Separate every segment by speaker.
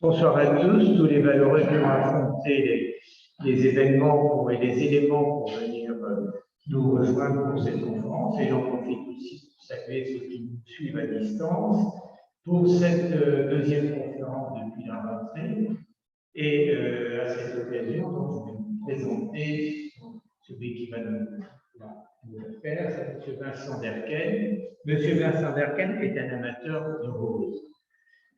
Speaker 1: Bonsoir à tous les valeureux qui ont affronté les événements et les éléments pour venir nous rejoindre pour cette conférence. Et j'en profite aussi pour saluer ceux qui nous suivent à distance pour cette deuxième conférence depuis la rentrée. Et à cette occasion, donc, je vais vous présenter celui qui va nous le faire, c'est M. Vincent Derken. M. Vincent Derken est un amateur de rose.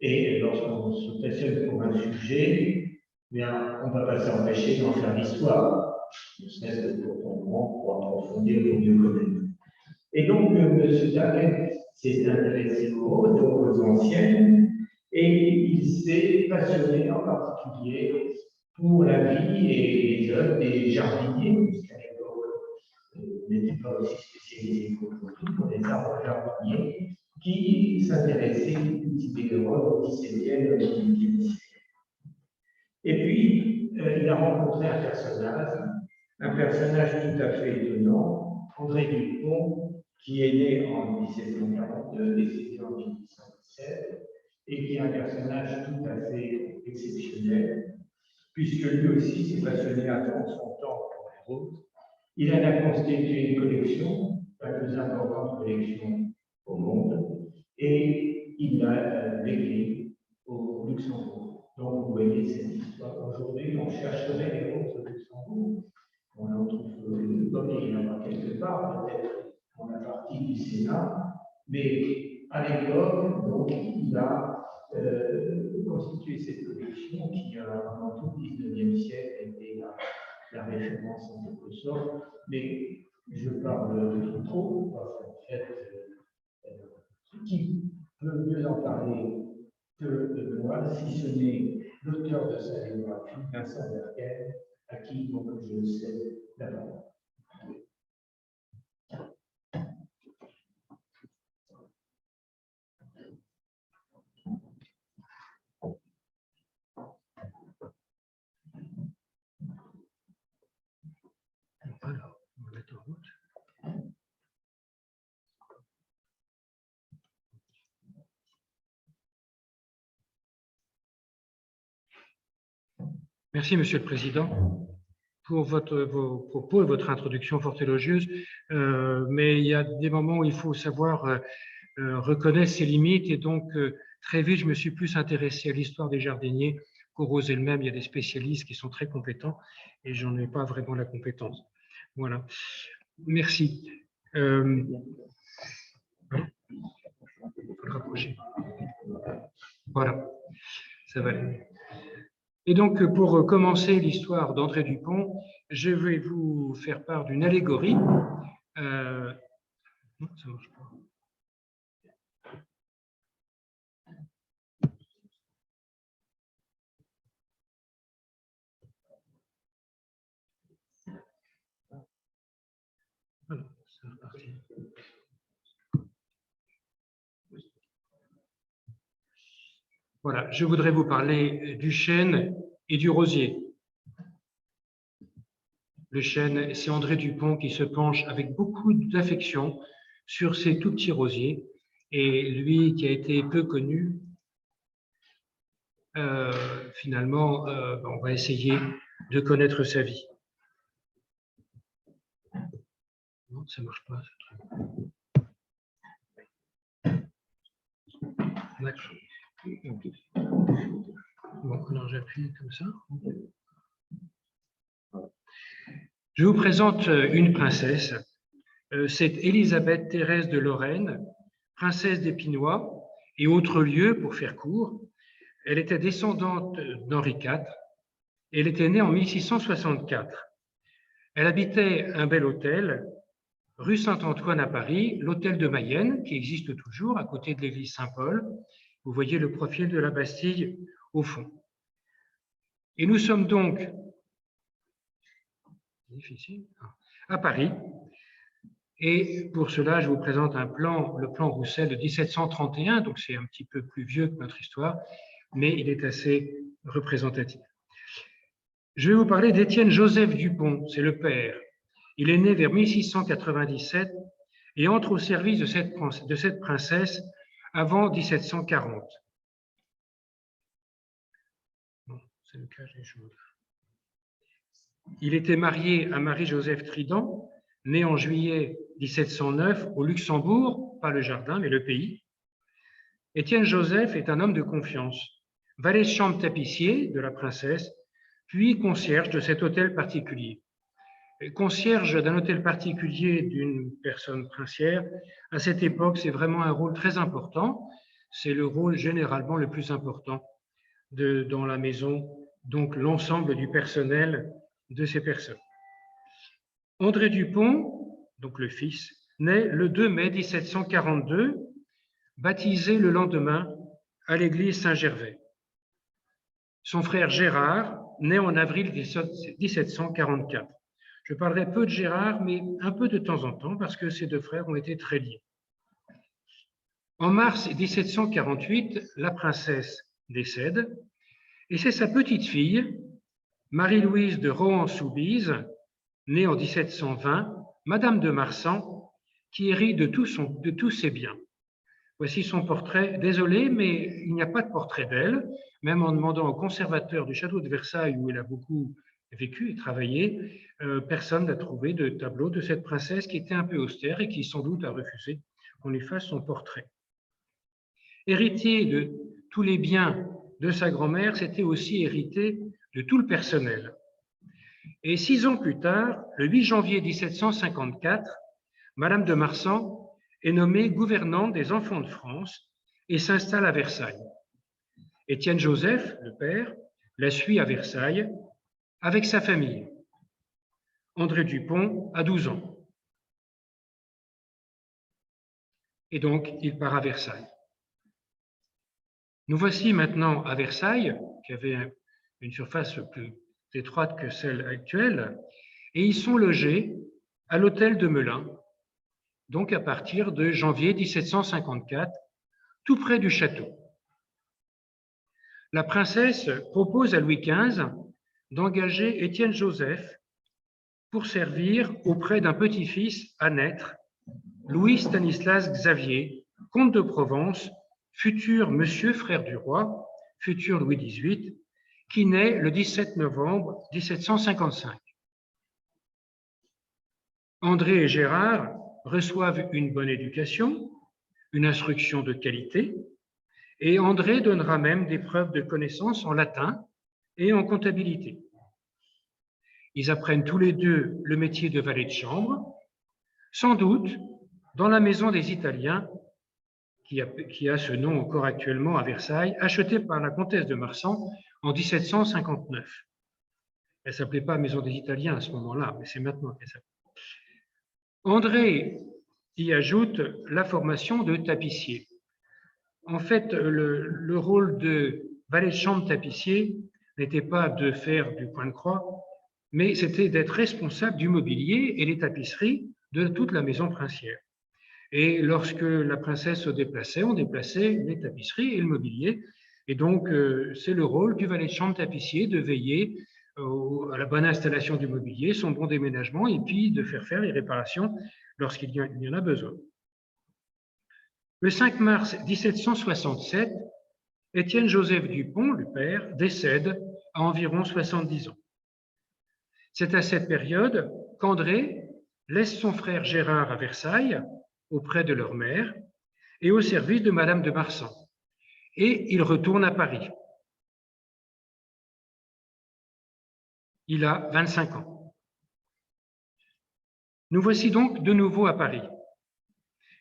Speaker 1: Et lorsqu'on se passionne pour un sujet, bien, on ne va pas s'empêcher d'en faire l'histoire, ne serait-ce que pour comprendre, pour approfondir, pour mieux connaître. Et donc, M. Derken s'est intéressé aux roses anciennes, et il s'est passionné en particulier pour la vie et les œuvres des jardiniers, puisqu'à l'époque, on n'était pas aussi spécialisé qu'aujourd'hui pour les arbres jardiniers, qui s'intéressaient aux cultiver les roses au XVIIe et au XVIIIe siècle. Et puis, il a rencontré un personnage tout à fait étonnant, André Dupont, qui est né en 1742, décédé en 1817, et qui est un personnage tout à fait exceptionnel, puisque lui aussi s'est passionné avant son temps pour les roses. Il en a constitué une collection, la plus importante collection au monde, et il l'a légué au Luxembourg. Donc vous voyez cette histoire. Aujourd'hui, on chercherait les roses au Luxembourg. On en trouve comme il y en a quelque part, peut-être dans la partie du Sénat, mais à l'époque, donc, il a constitué cette collection qui, dans tout le XIXe siècle, était la référence en quelque sorte, mais je parle trop, parce qu'en fait, qui peut mieux en parler que moi, si ce n'est l'auteur de sa biographie, Vincent Derken, à qui donc, je sais d'abord.
Speaker 2: Alors, on va mettre en route. Merci, Monsieur le Président, pour vos propos et votre introduction fort élogieuse. Mais il y a des moments où il faut savoir reconnaître ses limites. Et donc, très vite, je me suis plus intéressé à l'histoire des jardiniers qu'aux roses elles-mêmes. Il y a des spécialistes qui sont très compétents et je n'en ai pas vraiment la compétence. Voilà. Merci. Rapprocher. Voilà, ça va aller. Et donc, pour commencer l'histoire d'André Dupont, je vais vous faire part d'une allégorie. Non, ça marche pas. Voilà, c'est reparti. Voilà, je voudrais vous parler du chêne et du rosier. Le chêne, c'est André Dupont qui se penche avec beaucoup d'affection sur ces tout petits rosiers. Et lui, qui a été peu connu, finalement, on va essayer de connaître sa vie. Non, ça ne marche pas, ce truc. D'accord. Bon, alors j'appuie comme ça. Je vous présente une princesse. C'est Élisabeth Thérèse de Lorraine, princesse d'Épinois et autres lieux pour faire court. Elle était descendante d'Henri IV. Elle était née en 1664. Elle habitait un bel hôtel, rue Saint-Antoine à Paris, l'hôtel de Mayenne, qui existe toujours à côté de l'église Saint-Paul. Vous voyez le profil de la Bastille au fond. Et nous sommes donc à Paris. Et pour cela, je vous présente un plan, le plan Roussel de 1731, donc c'est un petit peu plus vieux que notre histoire, mais il est assez représentatif. Je vais vous parler d'Étienne Joseph Dupont, c'est le père. Il est né vers 1697 et entre au service de cette princesse avant 1740. C'est le cas des choses. Il était marié à Marie-Joseph Trident, née en juillet 1709 au Luxembourg, pas le jardin, mais le pays. Étienne Joseph est un homme de confiance, valet de chambre tapissier de la princesse, puis concierge de cet hôtel particulier. Concierge d'un hôtel particulier d'une personne princière, à cette époque, c'est vraiment un rôle très important. C'est le rôle généralement le plus important dans la maison, donc l'ensemble du personnel de ces personnes. André Dupont, donc le fils, naît le 2 mai 1742, baptisé le lendemain à l'église Saint-Gervais. Son frère Gérard naît en avril 1744. Je parlerai peu de Gérard, mais un peu de temps en temps, parce que ces deux frères ont été très liés. En mars 1748, la princesse décède, et c'est sa petite-fille, Marie-Louise de Rohan-Soubise, née en 1720, Madame de Marsan, qui hérite de tous ses biens. Voici son portrait. Désolé, mais il n'y a pas de portrait d'elle. Même en demandant au conservateur du château de Versailles, où elle a beaucoup vécu et travaillé, personne n'a trouvé de tableau de cette princesse qui était un peu austère et qui sans doute a refusé qu'on lui fasse son portrait. Héritier de tous les biens de sa grand-mère, c'était aussi hérité de tout le personnel. Et 6 ans plus tard, le 8 janvier 1754, Madame de Marsan est nommée gouvernante des enfants de France et s'installe à Versailles. Étienne Joseph, le père, la suit à Versailles avec sa famille. André Dupont a 12 ans. Et donc, il part à Versailles. Nous voici maintenant à Versailles, qui avait une surface plus étroite que celle actuelle, et ils sont logés à l'hôtel de Melun, donc à partir de janvier 1754, tout près du château. La princesse propose à Louis XV d'engager Étienne Joseph pour servir auprès d'un petit-fils à naître, Louis Stanislas Xavier, comte de Provence, futur monsieur frère du roi, futur Louis XVIII, qui naît le 17 novembre 1755. André et Gérard reçoivent une bonne éducation, une instruction de qualité, et André donnera même des preuves de connaissances en latin et en comptabilité. Ils apprennent tous les deux le métier de valet de chambre, sans doute dans la maison des Italiens, qui a ce nom encore actuellement à Versailles, achetée par la comtesse de Marsan en 1759. Elle ne s'appelait pas Maison des Italiens à ce moment-là, mais c'est maintenant qu'elle s'appelle. André y ajoute la formation de tapissier. En fait, le rôle de valet de chambre tapissier n'était pas de faire du point de croix, mais c'était d'être responsable du mobilier et les tapisseries de toute la maison princière. Et lorsque la princesse se déplaçait, on déplaçait les tapisseries et le mobilier. Et donc, c'est le rôle du valet de chambre tapissier de veiller à la bonne installation du mobilier, son bon déménagement, et puis de faire les réparations lorsqu'il y en a besoin. Le 5 mars 1767, Étienne Joseph Dupont, le père, décède à environ 70 ans. C'est à cette période qu'André laisse son frère Gérard à Versailles, auprès de leur mère, et au service de Madame de Marsan. Et il retourne à Paris. Il a 25 ans. Nous voici donc de nouveau à Paris.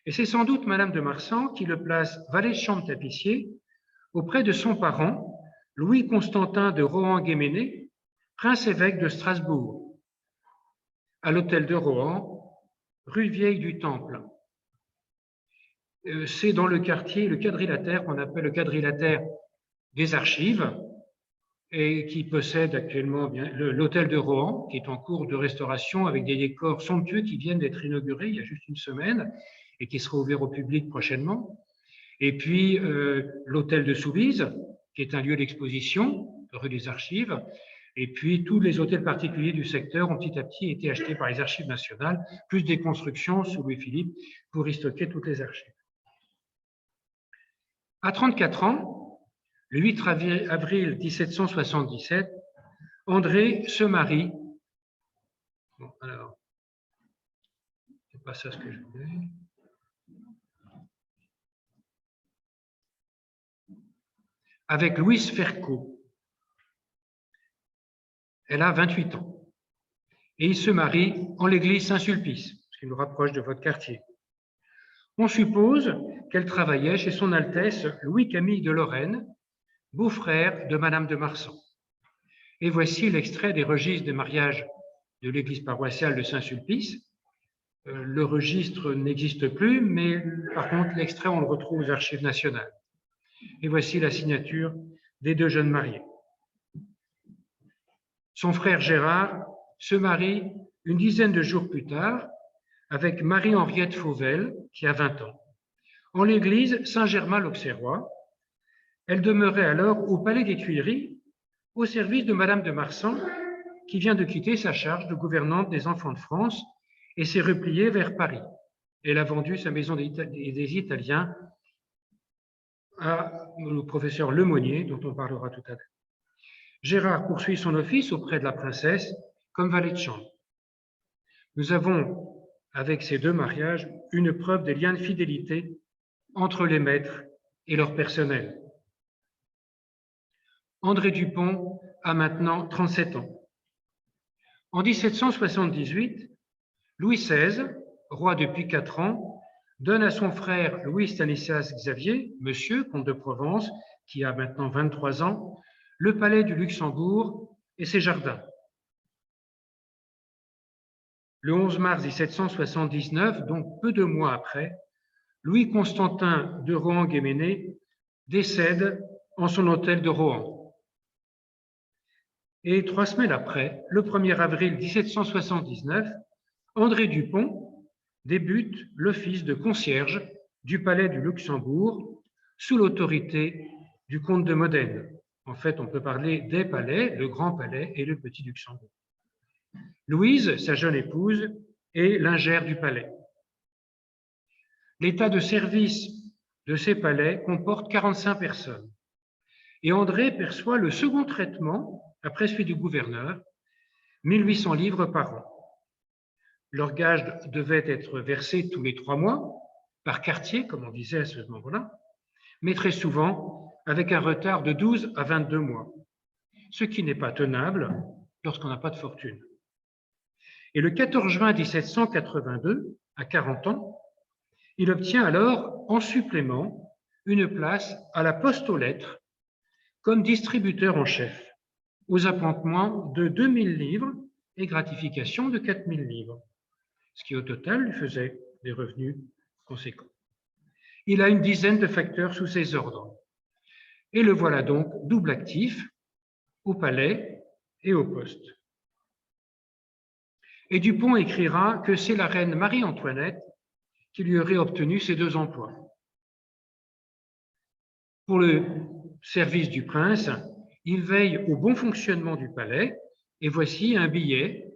Speaker 2: Et c'est sans doute Madame de Marsan qui le place valet de chambre tapissier auprès de son parent, Louis-Constantin de Rohan-Guéméné, prince-évêque de Strasbourg, à l'hôtel de Rohan, rue Vieille du Temple. C'est dans le quartier, le quadrilatère, qu'on appelle le quadrilatère des archives, et qui possède actuellement l'hôtel de Rohan, qui est en cours de restauration avec des décors somptueux qui viennent d'être inaugurés il y a juste une semaine et qui sera ouvert au public prochainement. Et puis l'hôtel de Soubise, qui est un lieu d'exposition, rue des Archives. Et puis tous les hôtels particuliers du secteur ont petit à petit été achetés par les Archives nationales, plus des constructions sous Louis-Philippe pour y stocker toutes les archives. À 34 ans, Le 8 avril 1777, André se marie. Bon, alors, c'est pas ça ce que je voulais. Avec Louise Ferco. Elle a 28 ans. Et il se marie en l'église Saint-Sulpice, ce qui nous rapproche de votre quartier. On suppose qu'elle travaillait chez son Altesse Louis-Camille de Lorraine, beau-frère de Madame de Marsan. Et voici l'extrait des registres de mariage de l'église paroissiale de Saint-Sulpice. Le registre n'existe plus, mais par contre, l'extrait, on le retrouve aux archives nationales. Et voici la signature des deux jeunes mariés. Son frère Gérard se marie une dizaine de jours plus tard avec Marie-Henriette Fauvel, qui a 20 ans, en l'église Saint-Germain-l'Auxerrois. Elle demeurait alors au Palais des Tuileries, au service de Madame de Marsan, qui vient de quitter sa charge de gouvernante des enfants de France et s'est repliée vers Paris. Elle a vendu sa maison des Italiens au professeur Lemonnier, dont on parlera tout à l'heure. Gérard poursuit son office auprès de la princesse comme valet de chambre. Nous avons, avec ces deux mariages, une preuve des liens de fidélité entre les maîtres et leur personnel. André Dupont a maintenant 37 ans. En 1778, Louis XVI, roi depuis 4 ans, donne à son frère Louis Stanislas Xavier, monsieur, comte de Provence, qui a maintenant 23 ans, le palais du Luxembourg et ses jardins. Le 11 mars 1779, donc peu de mois après, Louis-Constantin de Rohan-Guéméné décède en son hôtel de Rohan. Et 3 semaines après, le 1er avril 1779, André Dupont débute l'office de concierge du palais du Luxembourg sous l'autorité du comte de Modène. En fait, on peut parler des palais, le Grand Palais et le Petit Luxembourg. Louise, sa jeune épouse, est lingère du palais. L'état de service de ces palais comporte 45 personnes. Et André perçoit le second traitement, après celui du gouverneur, 1800 livres par an. Leur gage devait être versé tous les 3 mois, par quartier, comme on disait à ce moment-là, mais très souvent avec un retard de 12 à 22 mois, ce qui n'est pas tenable lorsqu'on n'a pas de fortune. Et le 14 juin 1782, à 40 ans, il obtient alors en supplément une place à la Poste aux Lettres comme distributeur en chef, aux appointements de 2000 livres et gratification de 4000 livres, ce qui au total lui faisait des revenus conséquents. Il a une dizaine de facteurs sous ses ordres. Et le voilà donc double actif au palais et au poste. Et Dupont écrira que c'est la reine Marie-Antoinette qui lui aurait obtenu ces 2 emplois. Pour le service du prince, il veille au bon fonctionnement du palais et voici un billet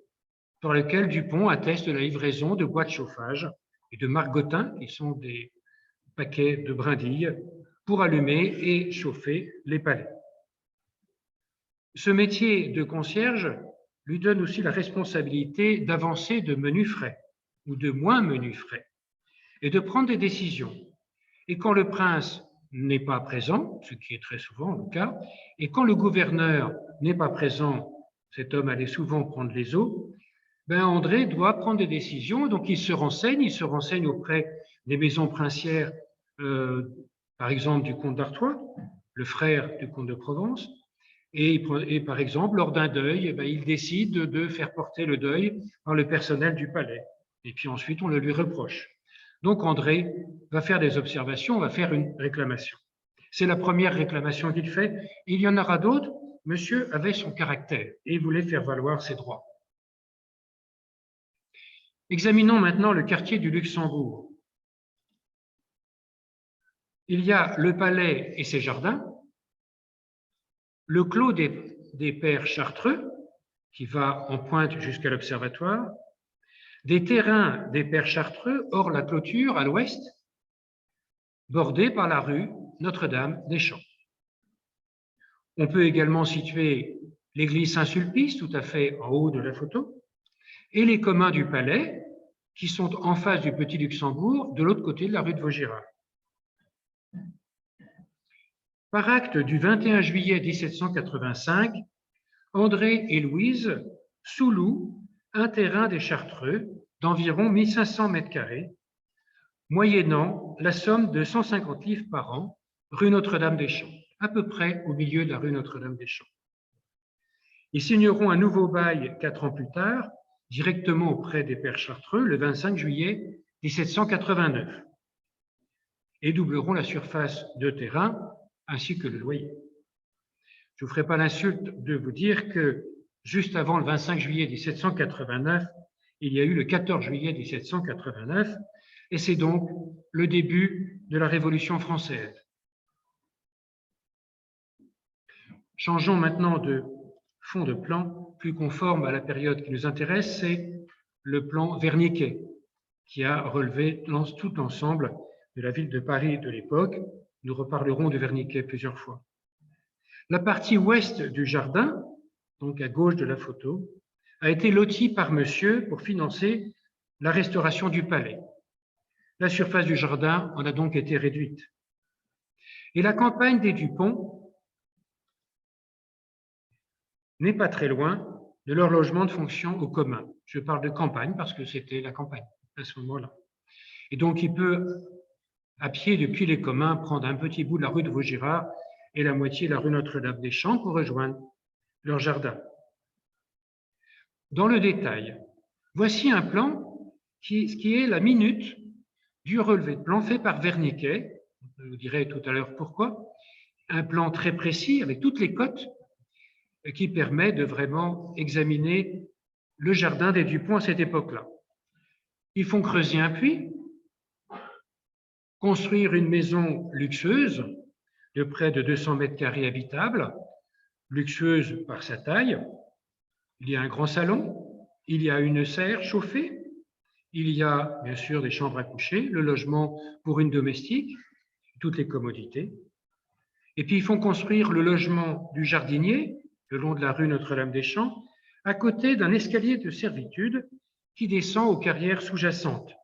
Speaker 2: par lequel Dupont atteste la livraison de bois de chauffage et de margottins, qui sont des paquets de brindilles, pour allumer et chauffer les palais. Ce métier de concierge lui donne aussi la responsabilité d'avancer de menus frais ou de moins menus frais et de prendre des décisions. Et quand le prince n'est pas présent, ce qui est très souvent le cas, et quand le gouverneur n'est pas présent, cet homme allait souvent prendre les eaux, André doit prendre des décisions, donc il se renseigne auprès des maisons princières, par exemple du comte d'Artois, le frère du comte de Provence, et par exemple, lors d'un deuil, il décide de faire porter le deuil par le personnel du palais, et puis ensuite on le lui reproche. Donc André va faire des observations, va faire une réclamation. C'est la première réclamation qu'il fait. Il y en aura d'autres. Monsieur avait son caractère et voulait faire valoir ses droits. Examinons maintenant le quartier du Luxembourg. Il y a le palais et ses jardins, le clos des Pères Chartreux, qui va en pointe jusqu'à l'Observatoire, des terrains des Pères Chartreux hors la clôture à l'ouest, bordés par la rue Notre-Dame-des-Champs. On peut également situer l'église Saint-Sulpice, tout à fait en haut de la photo, et les communs du palais, qui sont en face du Petit Luxembourg, de l'autre côté de la rue de Vaugirard. Par acte du 21 juillet 1785, André et Louise sous-louent un terrain des Chartreux d'environ 1500 mètres carrés, moyennant la somme de 150 livres par an, rue Notre-Dame-des-Champs, à peu près au milieu de la rue Notre-Dame-des-Champs. Ils signeront un nouveau bail 4 ans plus tard, directement auprès des pères Chartreux, le 25 juillet 1789, et doubleront la surface de terrain ainsi que le loyer. Je ne vous ferai pas l'insulte de vous dire que juste avant le 25 juillet 1789, il y a eu le 14 juillet 1789, et c'est donc le début de la Révolution française. Changeons maintenant de fond de plan plus conforme à la période qui nous intéresse, c'est le plan Wernicke, qui a relevé tout l'ensemble de la ville de Paris de l'époque. Nous reparlerons de Wernicke plusieurs fois. La partie ouest du jardin, donc à gauche de la photo, a été lotie par monsieur pour financer la restauration du palais. La surface du jardin en a donc été réduite. Et la campagne des Dupont n'est pas très loin de leur logement de fonction au commun. Je parle de campagne parce que c'était la campagne à ce moment-là. Et donc, il peut, à pied depuis les communs, prendre un petit bout de la rue de Vaugirard et la moitié de la rue Notre-Dame-des-Champs pour rejoindre leur jardin. Dans le détail, voici un plan qui est la minute du relevé de plan fait par Wernicke. Je vous dirai tout à l'heure pourquoi. Un plan très précis avec toutes les cotes qui permet de vraiment examiner le jardin des Dupont à cette époque-là. Ils font creuser un puits, construire une maison luxueuse de près de 200 mètres carrés habitables, luxueuse par sa taille. Il y a un grand salon, il y a une serre chauffée, il y a bien sûr des chambres à coucher, le logement pour une domestique, toutes les commodités. Et puis ils font construire le logement du jardinier le long de la rue Notre-Dame-des-Champs, à côté d'un escalier de servitude qui descend aux carrières sous-jacentes.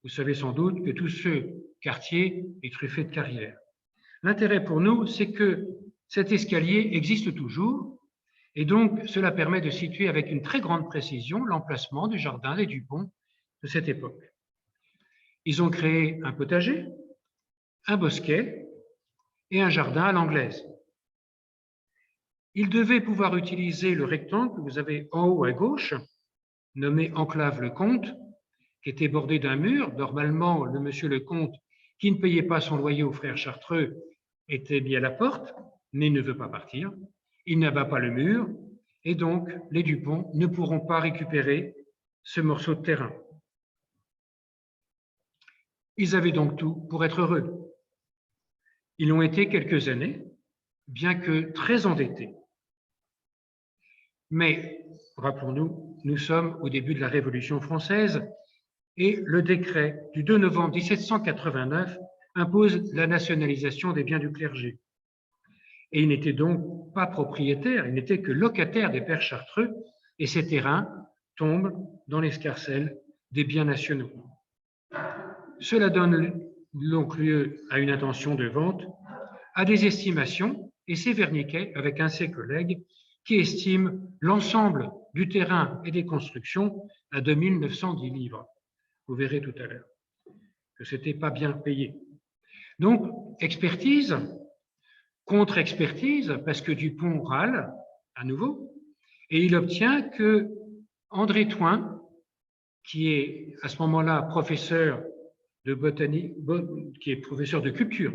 Speaker 2: Vous savez sans doute que tout ce quartier est truffé de carrières. L'intérêt pour nous, c'est que cet escalier existe toujours, et donc cela permet de situer avec une très grande précision l'emplacement du jardin des Dupont de cette époque. Ils ont créé un potager, un bosquet et un jardin à l'anglaise. Ils devaient pouvoir utiliser le rectangle que vous avez en haut à gauche, nommé Enclave Lecomte, qui était bordé d'un mur. Normalement, le monsieur Lecomte, qui ne payait pas son loyer aux frères Chartreux, était mis à la porte, mais ne veut pas partir. Il n'abat pas le mur, et donc les Dupont ne pourront pas récupérer ce morceau de terrain. Ils avaient donc tout pour être heureux. Ils l'ont été quelques années, bien que très endettés. Mais, rappelons-nous, nous sommes au début de la Révolution française et le décret du 2 novembre 1789 impose la nationalisation des biens du clergé. Et il n'était donc pas propriétaire, il n'était que locataire des pères Chartreux, et ces terrains tombent dans l'escarcelle des biens nationaux. Cela donne donc lieu à une intention de vente, à des estimations, et c'est Wernicke, avec un de ses collègues, qui estime l'ensemble du terrain et des constructions à 2910 livres. Vous verrez tout à l'heure que ce n'était pas bien payé. Donc, expertise, contre-expertise, parce que Dupont râle à nouveau, et il obtient que André Thoin, qui est à ce moment-là professeur de botanique, qui est professeur de culture,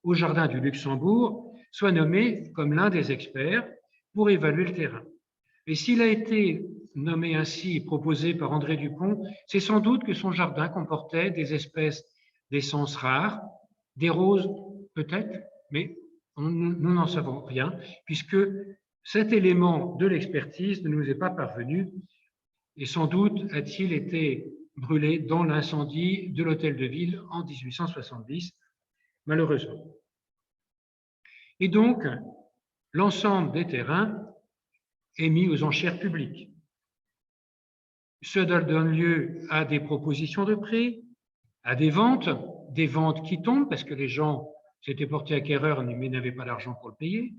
Speaker 2: au Jardin du Luxembourg, soit nommé comme l'un des experts pour évaluer le terrain. Et s'il a été nommé ainsi, proposé par André Dupont, c'est sans doute que son jardin comportait des espèces d'essences rares, des roses peut-être, mais nous n'en savons rien, puisque cet élément de l'expertise ne nous est pas parvenu, et sans doute a-t-il été brûlé dans l'incendie de l'hôtel de ville en 1870, malheureusement. Et donc, l'ensemble des terrains est mis aux enchères publiques. Cela donne lieu à des propositions de prix, à des ventes qui tombent parce que les gens s'étaient portés acquéreurs mais n'avaient pas l'argent pour le payer,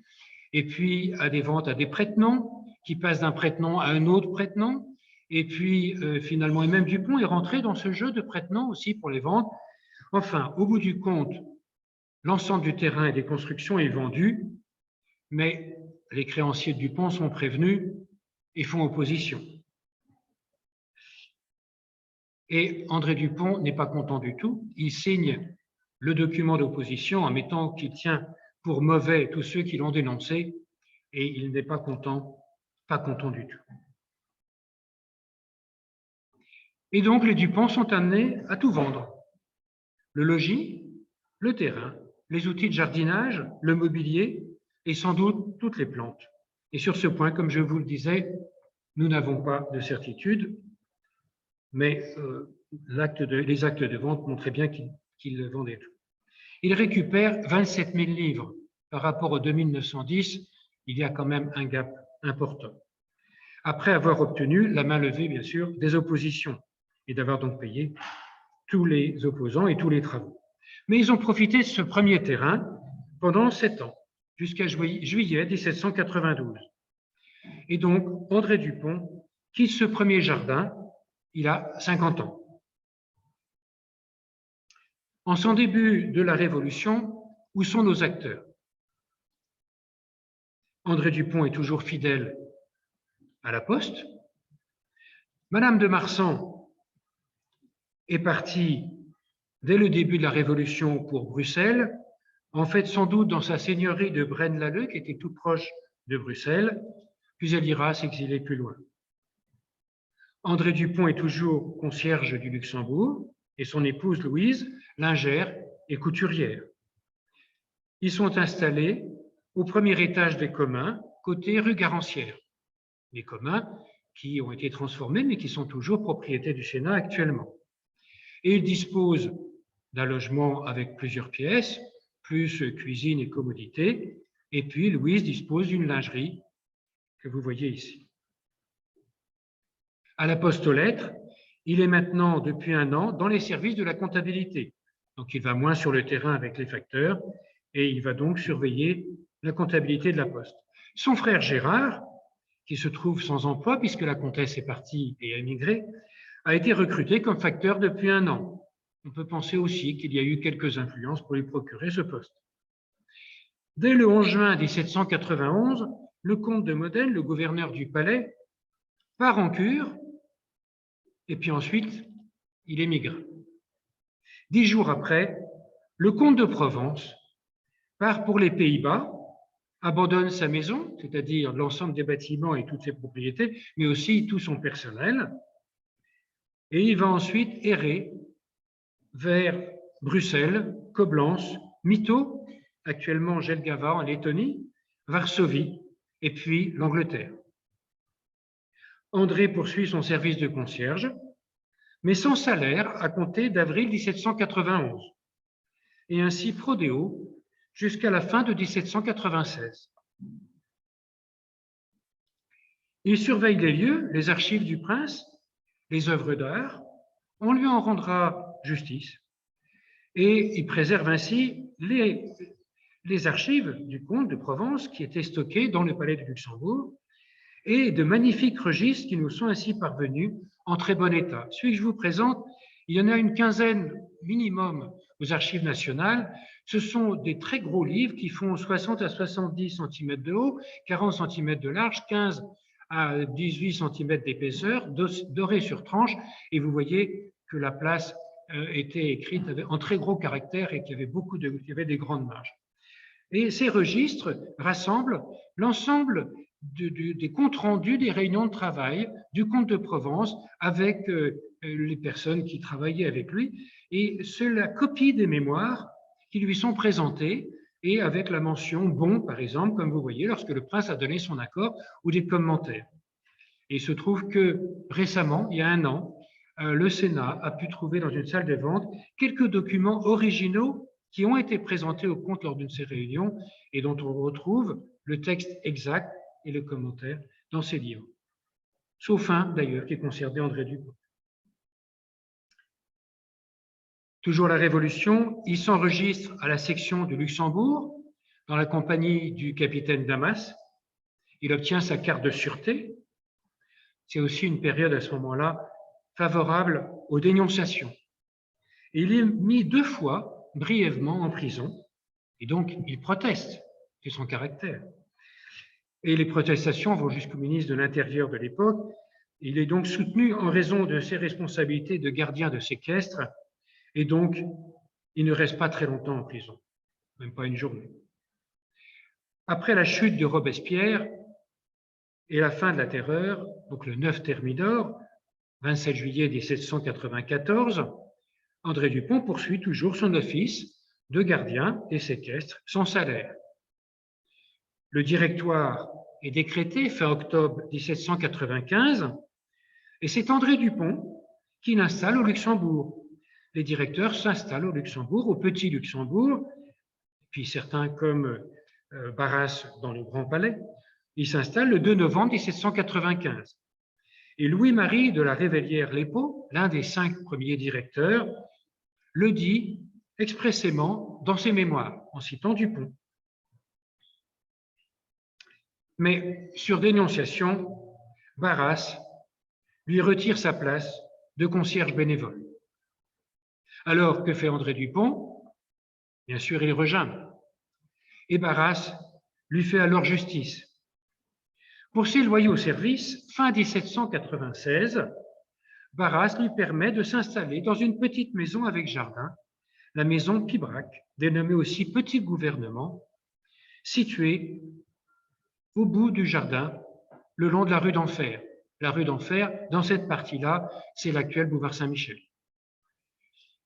Speaker 2: et puis à des ventes à des prête-noms qui passent d'un prête-nom à un autre prête-nom, et puis finalement, et même Dupont est rentré dans ce jeu de prête-noms aussi pour les ventes. Enfin, au bout du compte, l'ensemble du terrain et des constructions est vendu, mais les créanciers de Dupont sont prévenus et font opposition. Et André Dupont n'est pas content du tout. Il signe le document d'opposition en mettant qu'il tient pour mauvais tous ceux qui l'ont dénoncé, et il n'est pas content du tout. Et donc les Dupont sont amenés à tout vendre. Le logis, le terrain, les outils de jardinage, le mobilier et sans doute toutes les plantes. Et sur ce point, comme je vous le disais, nous n'avons pas de certitude, mais les actes de vente montraient bien qu'ils vendaient tout. Il récupère 27 000 livres. Par rapport aux 2910, il y a quand même un gap important. Après avoir obtenu la main levée, bien sûr, des oppositions et d'avoir donc payé tous les opposants et tous les travaux. Mais ils ont profité de ce premier terrain pendant 7 ans, jusqu'à juillet 1792. Et donc, André Dupont quitte ce premier jardin, il a 50 ans. En son début de la Révolution, où sont nos acteurs? André Dupont est toujours fidèle à la Poste. Madame de Marsan est partie dès le début de la Révolution pour Bruxelles, en fait sans doute dans sa seigneurie de Braine-l'Alleud, qui était tout proche de Bruxelles, puis elle ira s'exiler plus loin. André Dupont est toujours concierge du Luxembourg et son épouse Louise, lingère et couturière. Ils sont installés au premier étage des Communs, côté rue Garancière. Les Communs qui ont été transformés mais qui sont toujours propriété du Sénat actuellement. Et ils disposent d'un logement avec plusieurs pièces, plus cuisine et commodité, et puis Louise dispose d'une lingerie que vous voyez ici. À la Poste aux Lettres, il est maintenant, depuis 1 an, dans les services de la comptabilité. Donc, il va moins sur le terrain avec les facteurs et il va donc surveiller la comptabilité de la Poste. Son frère Gérard, qui se trouve sans emploi puisque la comtesse est partie et a émigré, a été recruté comme facteur depuis 1 an. On peut penser aussi qu'il y a eu quelques influences pour lui procurer ce poste. Dès le 11 juin 1791, le comte de Modène, le gouverneur du palais, part en cure et puis ensuite, il émigre. 10 jours après, le comte de Provence part pour les Pays-Bas, abandonne sa maison, c'est-à-dire l'ensemble des bâtiments et toutes ses propriétés, mais aussi tout son personnel, et il va ensuite errer vers Bruxelles, Coblence, Mito, actuellement Jelgava en Lettonie, Varsovie, et puis l'Angleterre. André poursuit son service de concierge, mais sans salaire à compter d'avril 1791, et ainsi prodéo jusqu'à la fin de 1796. Il surveille les lieux, les archives du prince, les œuvres d'art, on lui en rendra justice, et il préserve ainsi les archives du comte de Provence qui étaient stockées dans le palais du Luxembourg, et de magnifiques registres qui nous sont ainsi parvenus en très bon état. Celui que je vous présente, il y en a une quinzaine minimum aux archives nationales. Ce sont des très gros livres qui font 60 à 70 cm de haut, 40 cm de large, 15 à 18 cm d'épaisseur, dorés sur tranche, et vous voyez que la place était écrite en très gros caractères et qu'il y avait des grandes marges. Et ces registres rassemblent l'ensemble des comptes rendus des réunions de travail du comte de Provence avec les personnes qui travaillaient avec lui, et c'est la copie des mémoires qui lui sont présentées, et avec la mention « bon », par exemple, comme vous voyez, lorsque le prince a donné son accord, ou des commentaires. Et il se trouve que récemment, il y a 1 an, le Sénat a pu trouver dans une salle de vente quelques documents originaux qui ont été présentés au comte lors d'une de ces réunions et dont on retrouve le texte exact et le commentaire dans ces livres. Sauf un, d'ailleurs, qui concernait André Dupont. Toujours la Révolution, il s'enregistre à la section de Luxembourg, dans la compagnie du capitaine Damas. Il obtient sa carte de sûreté. C'est aussi une période à ce moment-là favorable aux dénonciations. Et il est mis 2 fois, brièvement, en prison. Et donc, il proteste, c'est son caractère. Et les protestations vont jusqu'au ministre de l'Intérieur de l'époque. Il est donc soutenu en raison de ses responsabilités de gardien de séquestre. Et donc, il ne reste pas très longtemps en prison, même pas une journée. Après la chute de Robespierre et la fin de la Terreur, donc le 9 Thermidor, 27 juillet 1794, André Dupont poursuit toujours son office de gardien des séquestres sans salaire. Le directoire est décrété fin octobre 1795 et c'est André Dupont qui l'installe au Luxembourg. Les directeurs s'installent au Luxembourg, au Petit Luxembourg, puis certains comme Barras dans le Grand Palais, ils s'installent le 2 novembre 1795. Et Louis-Marie de la Révélière-Lépeau, l'un des 5 premiers directeurs, le dit expressément dans ses mémoires, en citant Dupont. Mais sur dénonciation, Barras lui retire sa place de concierge bénévole. Alors, que fait André Dupont? Bien sûr, il rejambe. Et Barras lui fait alors justice. Pour ses loyaux services, fin 1796, Barras lui permet de s'installer dans une petite maison avec jardin, la maison Pibrac, dénommée aussi Petit Gouvernement, située au bout du jardin, le long de la rue d'Enfer. La rue d'Enfer, dans cette partie-là, c'est l'actuel boulevard Saint-Michel.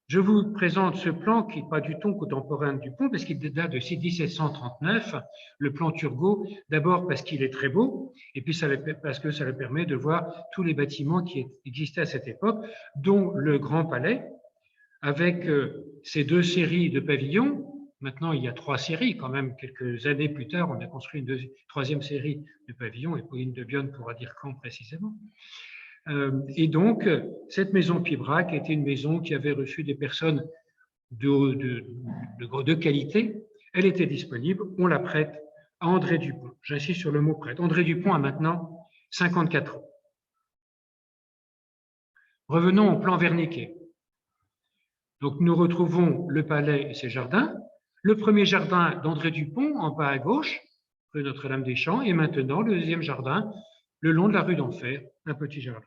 Speaker 2: Je vous présente ce plan qui n'est pas du tout contemporain de Dupont, parce qu'il date de 1739, le plan Turgot, d'abord parce qu'il est très beau, et puis parce que ça le permet de voir tous les bâtiments qui existaient à cette époque, dont le Grand Palais, avec ces 2 séries de pavillons. Maintenant, il y a 3 séries, quand même, quelques années plus tard, on a construit une 3e série de pavillons, et Pauline de Bionne pourra dire quand précisément. Et donc, cette maison Pibrac était une maison qui avait reçu des personnes de qualité. Elle était disponible, on la prête à André Dupont. J'insiste sur le mot prête. André Dupont a maintenant 54 ans. Revenons au plan Wernicke. Donc, nous retrouvons le palais et ses jardins. Le premier jardin d'André Dupont, en bas à gauche, rue Notre-Dame-des-Champs, et maintenant le 2e jardin, le long de la rue d'Enfer, un petit jardin.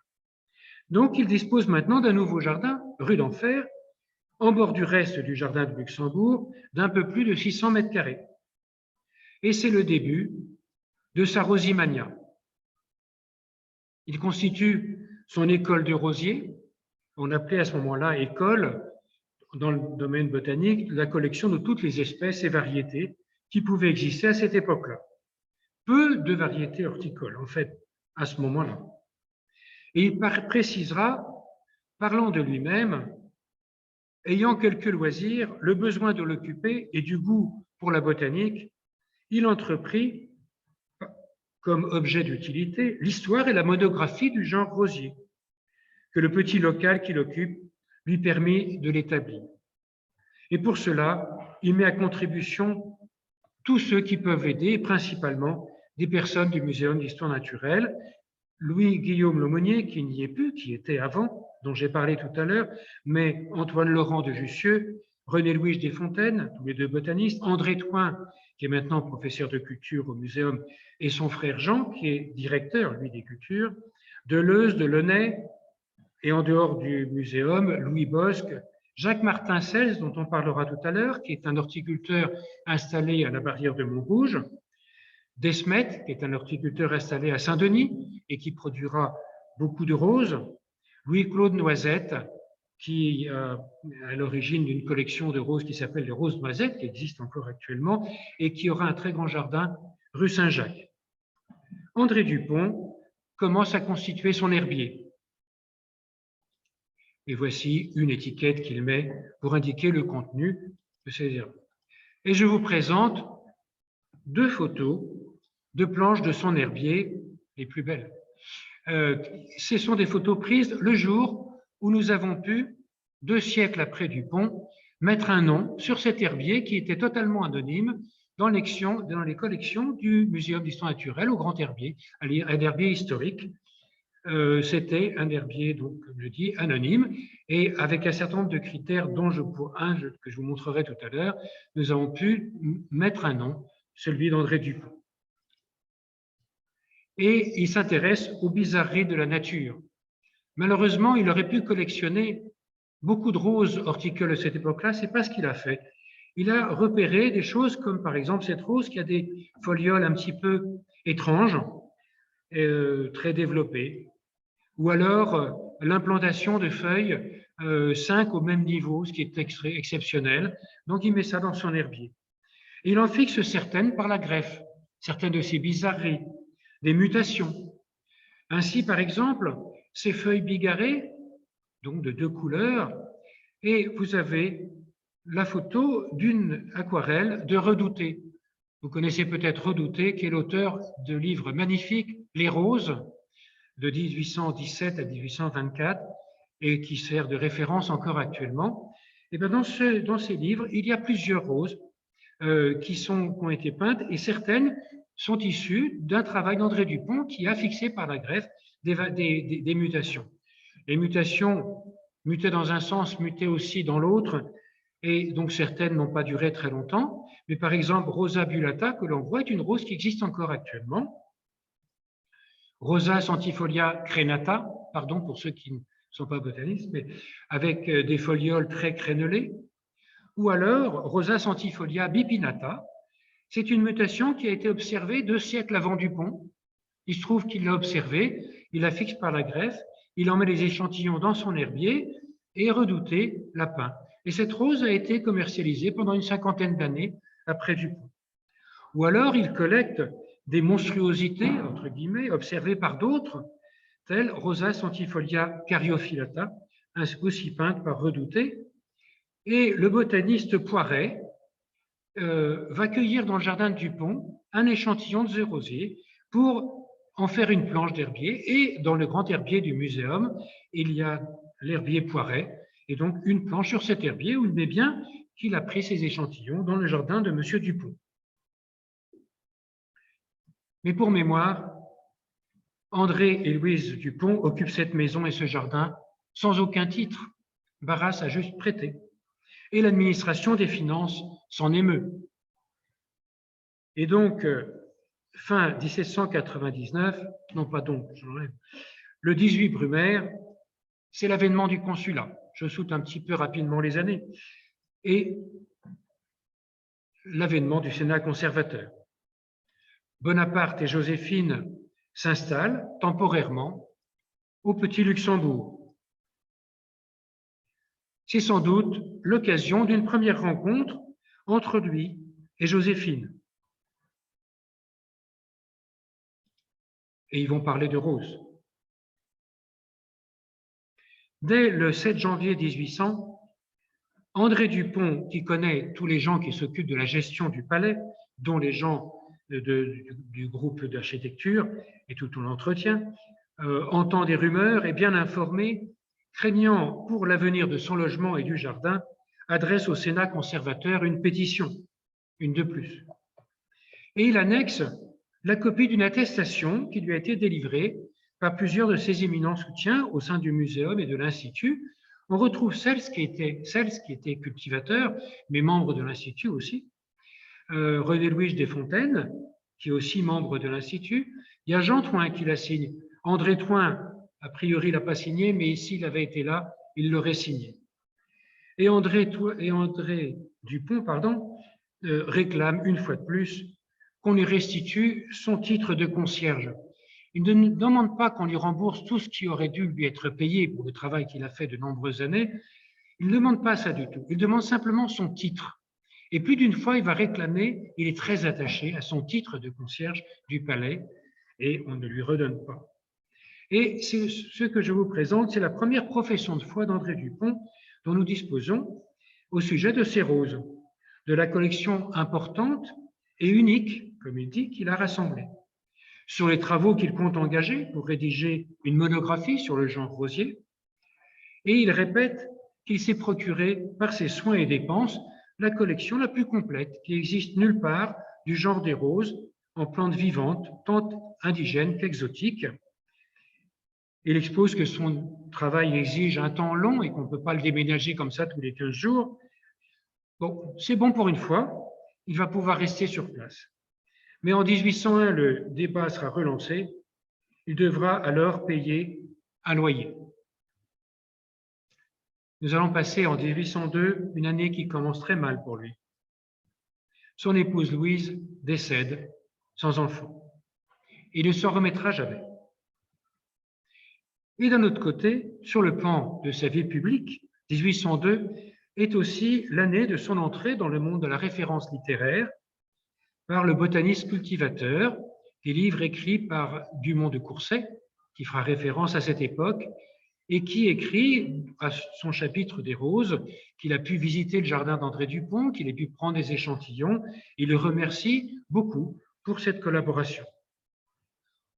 Speaker 2: Donc, il dispose maintenant d'un nouveau jardin, rue d'Enfer, en bord du reste du jardin de Luxembourg, d'un peu plus de 600 mètres carrés. Et c'est le début de sa rosimania. Il constitue son école de rosiers. On appelait à ce moment-là école, dans le domaine botanique, la collection de toutes les espèces et variétés qui pouvaient exister à cette époque-là. Peu de variétés horticoles, en fait, à ce moment-là. Et il précisera, parlant de lui-même, ayant quelques loisirs, le besoin de l'occuper et du goût pour la botanique, il entreprit, comme objet d'utilité, l'histoire et la monographie du genre rosier, que le petit local qu'il occupe lui permit de l'établir. Et pour cela, il met à contribution tous ceux qui peuvent aider, et principalement des personnes du Muséum d'histoire naturelle, Louis-Guillaume Lemonnier, qui n'y est plus, qui était avant, dont j'ai parlé tout à l'heure, mais Antoine Laurent de Jussieu, René-Louis Desfontaines, tous les 2 botanistes, André Thoin, qui est maintenant professeur de culture au Muséum, et son frère Jean, qui est directeur, lui, des cultures, Deleuze, Delaunay, et en dehors du Muséum, Louis Bosc, Jacques Martin-Sels, dont on parlera tout à l'heure, qui est un horticulteur installé à la barrière de Montrouge, Desmet, qui est un horticulteur installé à Saint-Denis et qui produira beaucoup de roses, Louis-Claude Noisette, qui est à l'origine d'une collection de roses qui s'appelle les Roses Noisettes, qui existe encore actuellement, et qui aura un très grand jardin rue Saint-Jacques. André Dupont commence à constituer son herbier. Et voici une étiquette qu'il met pour indiquer le contenu de ces herbiers. Et je vous présente 2 photos de planches de son herbier, les plus belles. Ce sont des photos prises le jour où nous avons pu, 2 siècles après Dupont, mettre un nom sur cet herbier qui était totalement anonyme dans les collections du Muséum d'histoire naturelle au Grand Herbier, un herbier historique. C'était un herbier, donc, comme je dis, anonyme, et avec un certain nombre de critères dont que je vous montrerai tout à l'heure, nous avons pu mettre un nom, celui d'André Dupont. Et il s'intéresse aux bizarreries de la nature. Malheureusement, il aurait pu collectionner beaucoup de roses horticoles de cette époque-là, c'est pas ce qu'il a fait. Il a repéré des choses comme par exemple cette rose qui a des folioles un petit peu étranges, très développées, ou alors l'implantation de feuilles 5 au même niveau, ce qui est exceptionnel. Donc il met ça dans son herbier. Et il en fixe certaines par la greffe, certaines de ces bizarreries, des mutations. Ainsi, par exemple, ces feuilles bigarrées, donc de 2 couleurs, et vous avez la photo d'une aquarelle de Redouté. Vous connaissez peut-être Redouté, qui est l'auteur de livres magnifiques, Les Roses, de 1817 à 1824, et qui sert de référence encore actuellement. Et bien dans ces livres, il y a plusieurs roses qui ont été peintes, et certaines sont issues d'un travail d'André Dupont qui a fixé par la greffe des mutations. Les mutations mutaient dans un sens, mutaient aussi dans l'autre, et donc certaines n'ont pas duré très longtemps. Mais par exemple, Rosa bullata, que l'on voit, est une rose qui existe encore actuellement. Rosa centifolia crenata, pardon pour ceux qui ne sont pas botanistes, mais avec des folioles très crénelées. Ou alors Rosa centifolia bipinata, c'est une mutation qui a été observée 2 siècles avant Dupont. Il se trouve qu'il l'a observée, il la fixe par la greffe, il en met les échantillons dans son herbier et Redouté la peint. Et cette rose a été commercialisée pendant une 50aine d'années après Dupont. Ou alors il collecte des monstruosités, entre guillemets, observées par d'autres, telles Rosa centifolia caryophyllata, aussi peinte par Redouté. Et le botaniste Poiret va cueillir dans le jardin de Dupont un échantillon de ce rosier pour en faire une planche d'herbier. Et dans le grand herbier du muséum, il y a l'herbier Poiret, et donc une planche sur cet herbier où il met bien qu'il a pris ses échantillons dans le jardin de M. Dupont. Mais pour mémoire, André et Louise Dupont occupent cette maison et ce jardin sans aucun titre. Barras a juste prêté. Et l'administration des finances s'en émeut. Et donc, fin 1799, non pas donc, le 18 Brumaire, c'est l'avènement du consulat. Je saute un petit peu rapidement les années. Et l'avènement du Sénat conservateur. Bonaparte et Joséphine s'installent temporairement au Petit Luxembourg. C'est sans doute l'occasion d'une première rencontre entre lui et Joséphine. Et ils vont parler de Rose. Dès le 7 janvier 1800, André Dupont, qui connaît tous les gens qui s'occupent de la gestion du palais, dont les gens du groupe d'architecture et tout l'entretien, entend des rumeurs et bien informé, craignant pour l'avenir de son logement et du jardin, adresse au Sénat conservateur une pétition, une de plus. Et il annexe la copie d'une attestation qui lui a été délivrée par plusieurs de ses éminents soutiens au sein du muséum et de l'Institut. On retrouve Cels qui était cultivateur, mais membre de l'Institut aussi, René-Louis Desfontaines, qui est aussi membre de l'Institut. Il y a Jean Thoin qui la signe. André Thoin, a priori, il n'a pas signé, mais s'il avait été là, il l'aurait signé. Et André Dupont réclame une fois de plus qu'on lui restitue son titre de concierge. Il ne demande pas qu'on lui rembourse tout ce qui aurait dû lui être payé pour le travail qu'il a fait de nombreuses années. Il ne demande pas ça du tout. Il demande simplement son titre. Et plus d'une fois, il va réclamer, il est très attaché à son titre de concierge du palais et on ne lui redonne pas. Et ce que je vous présente, c'est la première profession de foi d'André Dupont dont nous disposons au sujet de ces roses. de la collection importante et unique, comme il dit, qu'il a rassemblée. Sur les travaux qu'il compte engager pour rédiger une monographie sur le genre rosier, et il répète qu'il s'est procuré, par ses soins et dépenses, la collection la plus complète qui existe nulle part du genre des roses en plantes vivantes, tant indigènes qu'exotiques. Il expose que son travail exige un temps long et qu'on ne peut pas le déménager comme ça tous les 15 jours. Bon, c'est bon pour une fois, il va pouvoir rester sur place. Mais en 1801, le débat sera relancé. Il devra alors payer un loyer. Nous allons passer en 1802 une année qui commence très mal pour lui. Son épouse Louise décède sans enfant. Il ne s'en remettra jamais. Et d'un autre côté, sur le plan de sa vie publique, 1802 est aussi l'année de son entrée dans le monde de la référence littéraire par le botaniste cultivateur, des livres écrits par Dumont de Courcet, qui fera référence à cette époque, et qui écrit à son chapitre des roses qu'il a pu visiter le jardin d'André Dupont, qu'il a pu prendre des échantillons. Il le remercie beaucoup pour cette collaboration.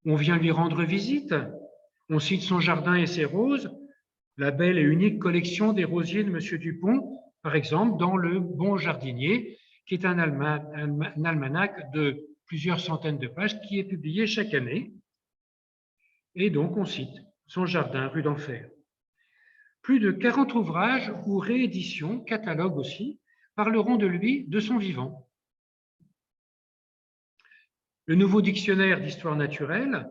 Speaker 2: On vient lui rendre visite, on cite son jardin et ses roses, la belle et unique collection des rosiers de M. Dupont, par exemple, dans Le Bon Jardinier, qui est un almanach de plusieurs centaines de pages qui est publié chaque année. Et donc, on cite son jardin, rue d'Enfer. Plus de 40 ouvrages ou rééditions, catalogues aussi, parleront de lui de son vivant. Le nouveau dictionnaire d'histoire naturelle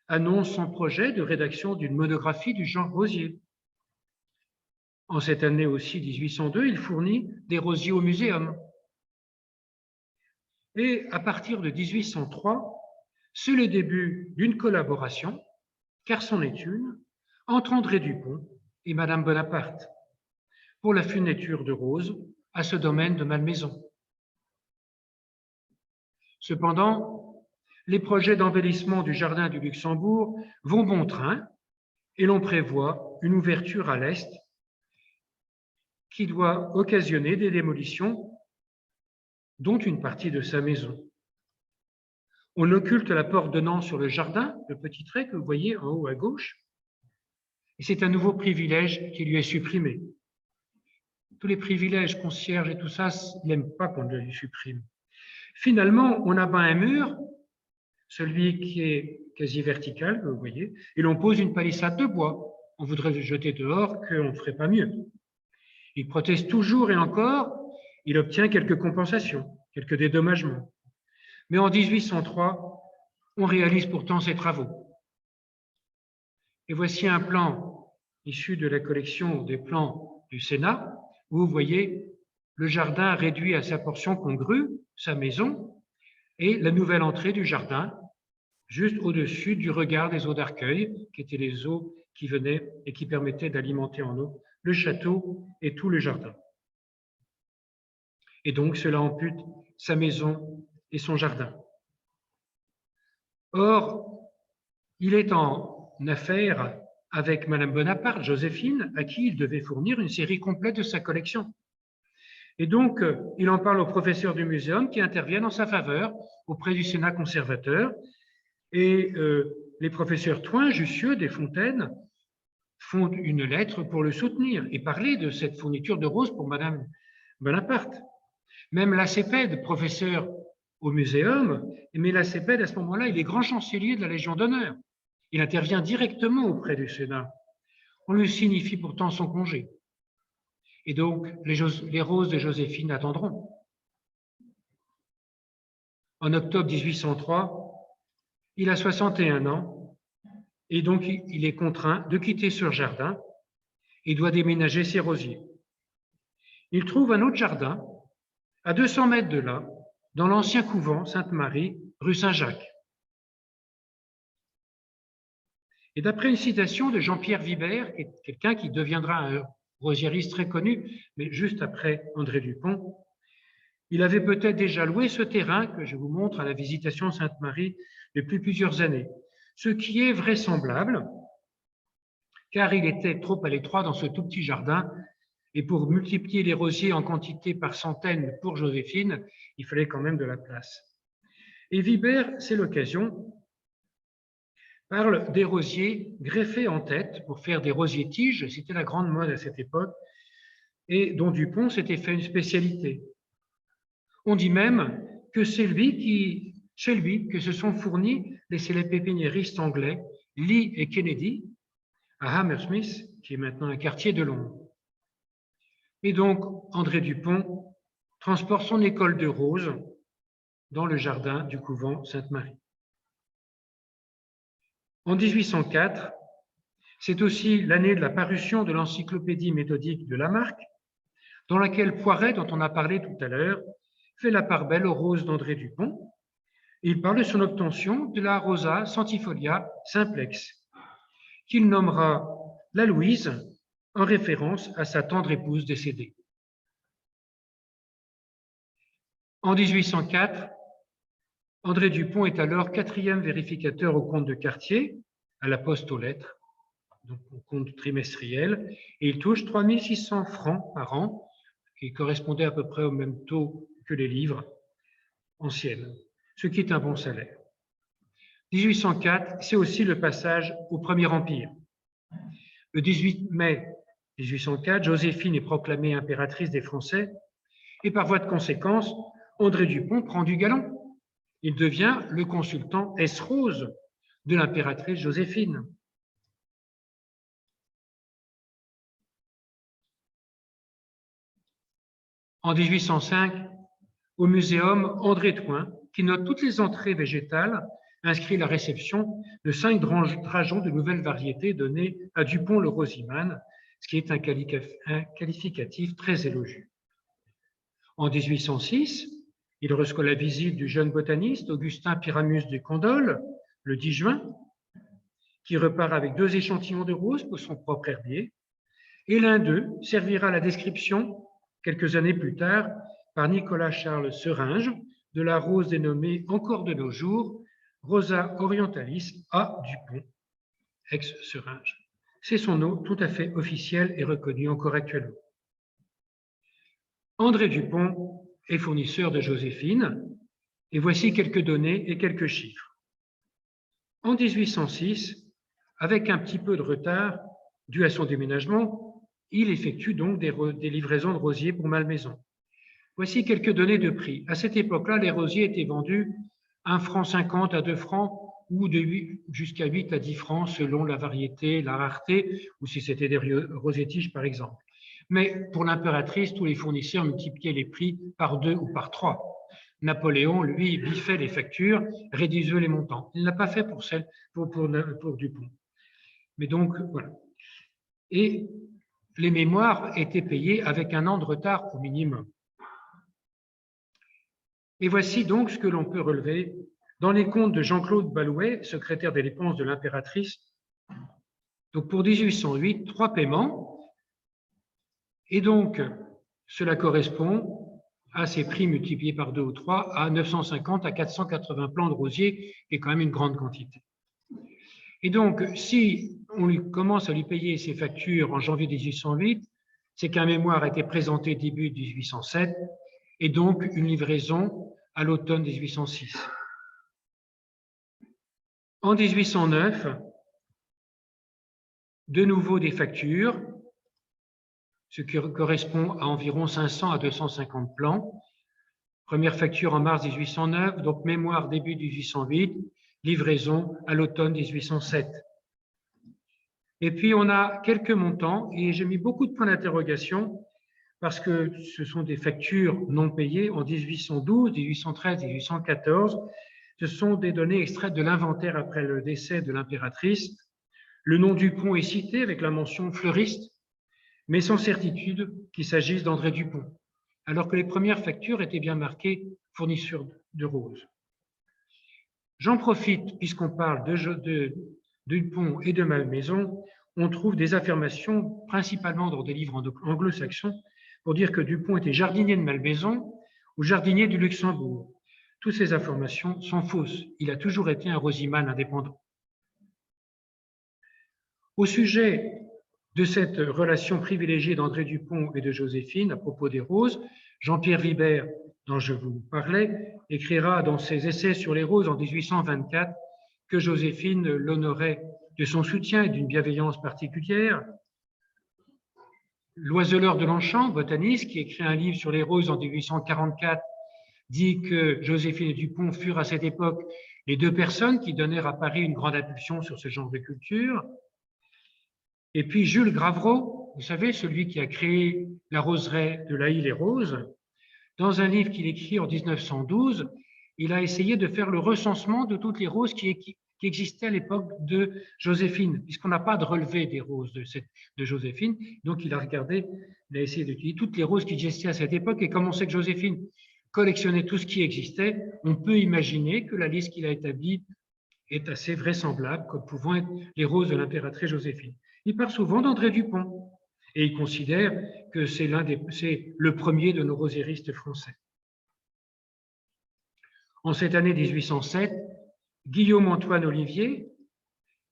Speaker 2: annonce son projet de rédaction d'une monographie du genre rosier. En cette année aussi, 1802, il fournit des rosiers au muséum. Et à partir de 1803, c'est le début d'une collaboration, car c'en est une, entre André Dupont et Madame Bonaparte, pour la fourniture de roses à ce domaine de Malmaison. Cependant, les projets d'embellissement du jardin du Luxembourg vont bon train et l'on prévoit une ouverture à l'est qui doit occasionner des démolitions, dont une partie de sa maison. On occulte la porte donnant sur le jardin, le petit trait que vous voyez en haut à gauche, et c'est un nouveau privilège qui lui est supprimé. Tous les privilèges, concierges et tout ça, il n'aime pas qu'on le supprime. Finalement, on abat un mur, celui qui est quasi vertical, que vous voyez, et l'on pose une palissade de bois. On voudrait le jeter dehors, qu'on ne ferait pas mieux. Il proteste toujours et encore, il obtient quelques compensations, quelques dédommagements. Mais en 1803, on réalise pourtant ses travaux. Et voici un plan issu de la collection des plans du Sénat, où vous voyez le jardin réduit à sa portion congrue, sa maison, et la nouvelle entrée du jardin, juste au-dessus du regard des eaux d'Arcueil, qui étaient les eaux qui venaient et qui permettaient d'alimenter en eau le château et tout le jardin. Et donc, cela ampute sa maison et son jardin. Or, il est en affaire avec Madame Bonaparte, Joséphine, à qui il devait fournir une série complète de sa collection. Et donc, il en parle aux professeurs du muséum qui interviennent en sa faveur auprès du Sénat conservateur. Et les professeurs Thoin, Jussieu, Desfontaines font une lettre pour le soutenir et parler de cette fourniture de roses pour Madame Bonaparte. Même Lacépède, professeur au muséum, mais Lacépède, à ce moment-là, il est grand chancelier de la Légion d'honneur. Il intervient directement auprès du Sénat. On lui signifie pourtant son congé. Et donc, les roses de Joséphine attendront. En octobre 1803, il a 61 ans et donc il est contraint de quitter ce jardin et doit déménager ses rosiers. Il trouve un autre jardin à 200 mètres de là, dans l'ancien couvent Sainte-Marie, rue Saint-Jacques. Et d'après une citation de Jean-Pierre Vibert, qui est quelqu'un qui deviendra un rosiériste très connu, mais juste après André Dupont, il avait peut-être déjà loué ce terrain que je vous montre à la Visitation Sainte-Marie depuis plusieurs années, ce qui est vraisemblable, car il était trop à l'étroit dans ce tout petit jardin Et pour multiplier les rosiers en quantité par centaines pour Joséphine, il fallait quand même de la place. Et Vibert, c'est l'occasion, parle des rosiers greffés en tête pour faire des rosiers-tiges, c'était la grande mode à cette époque, et dont Dupont s'était fait une spécialité. On dit même que c'est chez lui que se sont fournis les célèbres pépiniéristes anglais Lee et Kennedy à Hammersmith, qui est maintenant un quartier de Londres. Et donc, André Dupont transporte son école de roses dans le jardin du couvent Sainte-Marie. En 1804, c'est aussi l'année de la parution de l'encyclopédie méthodique de Lamarck, dans laquelle Poiret, dont on a parlé tout à l'heure, fait la part belle aux roses d'André Dupont. Il parle de son obtention de la Rosa centifolia simplex, qu'il nommera la Louise en référence à sa tendre épouse décédée. En 1804, André Dupont est alors 4e vérificateur au compte de quartier, à la poste aux lettres, donc au compte trimestriel, et il touche 3 600 francs par an, qui correspondait à peu près au même taux que les livres anciennes, ce qui est un bon salaire. 1804, c'est aussi le passage au Premier Empire. Le 18 mai 1804, Joséphine est proclamée impératrice des Français et par voie de conséquence, André Dupont prend du galon. Il devient le consultant S-Rose de l'impératrice Joséphine. En 1805, au muséum André Thoin, qui note toutes les entrées végétales, inscrit la réception de 5 drageons de nouvelles variétés données à Dupont le Rosiman, ce qui est un qualificatif très élogieux. En 1806, il reçoit la visite du jeune botaniste Augustin Pyramus de Candolle, le 10 juin, qui repart avec 2 échantillons de roses pour son propre herbier, et l'un d'eux servira à la description, quelques années plus tard, par Nicolas-Charles Seringe, de la rose dénommée encore de nos jours Rosa orientalis A. Dupont, ex-Seringe. C'est son nom tout à fait officiel et reconnu encore actuellement. André Dupont est fournisseur de Joséphine, et voici quelques données et quelques chiffres. En 1806, avec un petit peu de retard dû à son déménagement, il effectue donc des livraisons de rosiers pour Malmaison. Voici quelques données de prix. À cette époque-là, les rosiers étaient vendus 1,50 franc à 2 francs ou jusqu'à 8 à 10 francs selon la variété, la rareté, ou si c'était des rosiers-tiges par exemple. Mais pour l'impératrice, tous les fournisseurs multipliaient les prix par 2 ou par 3. Napoléon, lui, biffait les factures, réduisait les montants. Il ne l'a pas fait pour Dupont. Mais donc, voilà. Et les mémoires étaient payées avec 1 an de retard au minimum. Et voici donc ce que l'on peut relever dans les comptes de Jean-Claude Balouet, secrétaire des dépenses de l'impératrice. Donc pour 1808, 3 paiements. Et donc, cela correspond à ces prix multipliés par 2 ou 3 à 950 à 480 plants de rosiers, qui est quand même une grande quantité. Et donc, si on commence à lui payer ses factures en janvier 1808, c'est qu'un mémoire a été présenté début 1807 et donc une livraison à l'automne 1806. En 1809, de nouveau des factures, ce qui correspond à environ 500 à 250 plants. Première facture en mars 1809, donc mémoire début 1808, livraison à l'automne 1807. Et puis on a quelques montants, et j'ai mis beaucoup de points d'interrogation parce que ce sont des factures non payées en 1812, 1813, 1814. Ce sont des données extraites de l'inventaire après le décès de l'impératrice. Le nom Dupont est cité avec la mention fleuriste, mais sans certitude qu'il s'agisse d'André Dupont, alors que les premières factures étaient bien marquées « fournisseur de roses ». J'en profite, puisqu'on parle de Dupont et de Malmaison, on trouve des affirmations, principalement dans des livres anglo-saxons, pour dire que Dupont était jardinier de Malmaison ou jardinier du Luxembourg. Toutes ces informations sont fausses. Il a toujours été un rosiman indépendant. Au sujet De cette relation privilégiée d'André Dupont et de Joséphine à propos des roses, Jean-Pierre Vibert, dont je vous parlais, écrira dans ses essais sur les roses en 1824 que Joséphine l'honorait de son soutien et d'une bienveillance particulière. Loiseleur de Longchamp, botaniste, qui écrit un livre sur les roses en 1844, dit que Joséphine et Dupont furent à cette époque les deux personnes qui donnèrent à Paris une grande impulsion sur ce genre de culture. Et puis Jules Gravreau, vous savez, celui qui a créé la roseraie de L'Haÿ-les-Roses, dans un livre qu'il écrit en 1912, il a essayé de faire le recensement de toutes les roses qui existaient à l'époque de Joséphine, puisqu'on n'a pas de relevé des roses de Joséphine. Donc il a regardé, il a essayé d'étudier toutes les roses qui existaient à cette époque, et comme on sait que Joséphine collectionnait tout ce qui existait, on peut imaginer que la liste qu'il a établie est assez vraisemblable comme pouvant être les roses de l'impératrice Joséphine. Il parle souvent d'André Dupont et il considère que c'est le premier de nos rosiéristes français. En cette année 1807, Guillaume-Antoine Olivier,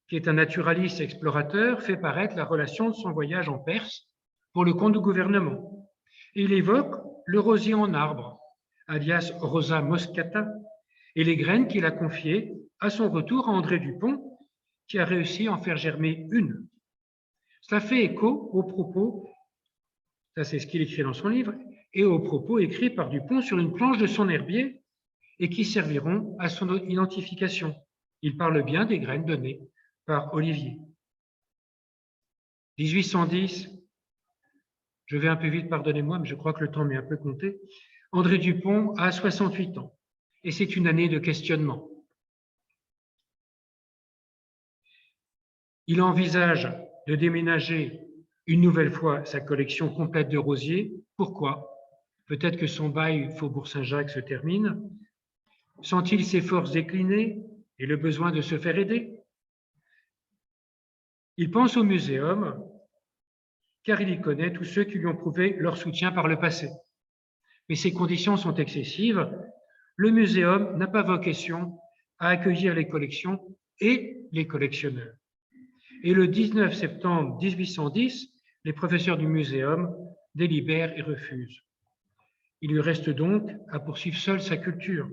Speaker 2: qui est un naturaliste explorateur, fait paraître la relation de son voyage en Perse pour le compte du gouvernement. Et il évoque le rosier en arbre, alias Rosa moscata, et les graines qu'il a confiées à son retour à André Dupont, qui a réussi à en faire germer une. Cela fait écho aux propos, ça c'est ce qu'il écrit dans son livre, et aux propos écrits par Dupont sur une planche de son herbier et qui serviront à son identification. Il parle bien des graines données par Olivier. 1810, je vais un peu vite, pardonnez-moi, mais je crois que le temps m'est un peu compté. André Dupont a 68 ans et c'est une année de questionnement. Il envisage de déménager une nouvelle fois sa collection complète de rosiers. Pourquoi? Peut-être que son bail Faubourg Saint-Jacques se termine. Sent-il ses forces décliner et le besoin de se faire aider? Il pense au muséum, car il y connaît tous ceux qui lui ont prouvé leur soutien par le passé. Mais ces conditions sont excessives. Le muséum n'a pas vocation à accueillir les collections et les collectionneurs. Et le 19 septembre 1810, les professeurs du muséum délibèrent et refusent. Il lui reste donc à poursuivre seul sa culture.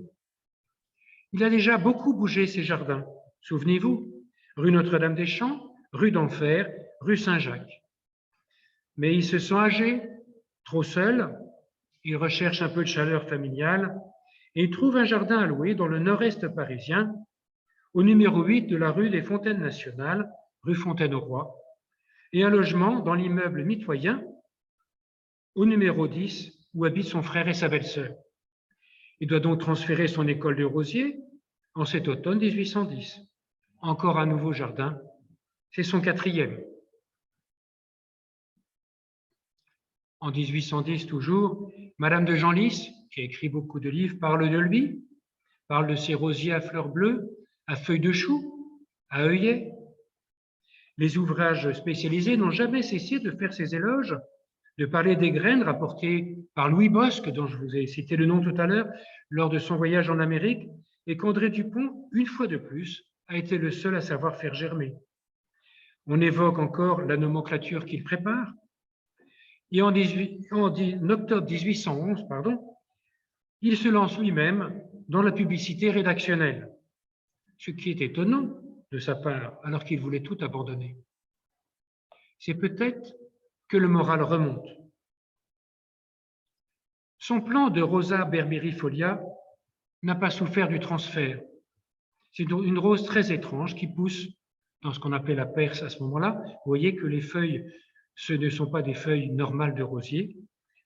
Speaker 2: Il a déjà beaucoup bougé ses jardins. Souvenez-vous, rue Notre-Dame-des-Champs, rue d'Enfer, rue Saint-Jacques. Mais il se sent âgé, trop seul, il recherche un peu de chaleur familiale et il trouve un jardin à louer dans le nord-est parisien, au numéro 8 de la rue des Fontaines Nationales, rue Fontaine-au-Roi, et un logement dans l'immeuble mitoyen, au numéro 10, où habitent son frère et sa belle-sœur. Il doit donc transférer son école de rosier en cet automne 1810. Encore un nouveau jardin, c'est son 4e. En 1810 toujours, Madame de Genlis, qui a écrit beaucoup de livres, parle de lui, parle de ses rosiers à fleurs bleues, à feuilles de chou, à œillets. Les ouvrages spécialisés n'ont jamais cessé de faire ses éloges, de parler des graines rapportées par Louis Bosc, dont je vous ai cité le nom tout à l'heure, lors de son voyage en Amérique, et qu'André Dupont, une fois de plus, a été le seul à savoir faire germer. On évoque encore la nomenclature qu'il prépare. Et en octobre 1811, il se lance lui-même dans la publicité rédactionnelle, ce qui est étonnant de sa part, alors qu'il voulait tout abandonner. C'est peut-être que le moral remonte. Son plan de Rosa berberifolia n'a pas souffert du transfert. C'est une rose très étrange qui pousse dans ce qu'on appelait la Perse à ce moment-là. Vous voyez que les feuilles, ce ne sont pas des feuilles normales de rosier,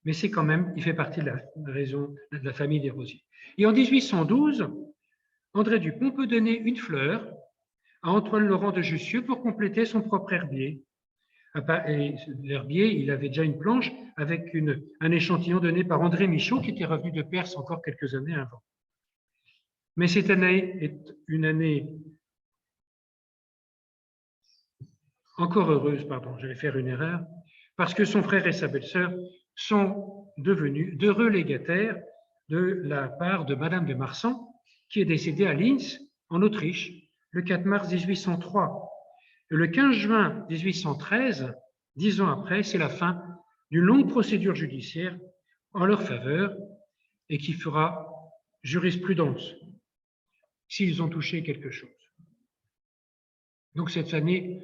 Speaker 2: mais c'est quand même, il fait partie de la famille des rosiers. Et en 1812, André Dupont peut donner une fleur à Antoine Laurent de Jussieu pour compléter son propre herbier. Et l'herbier, il avait déjà une planche avec un échantillon donné par André Michaud, qui était revenu de Perse encore quelques années avant. Mais cette année est une année encore heureuse, j'allais faire une erreur, parce que son frère et sa belle-sœur sont devenus d'heureux légataires de la part de Madame de Marsan, qui est décédée à Linz, en Autriche, le 4 mars 1803. Et le 15 juin 1813, 10 ans après, c'est la fin d'une longue procédure judiciaire en leur faveur et qui fera jurisprudence s'ils ont touché quelque chose. Donc cette année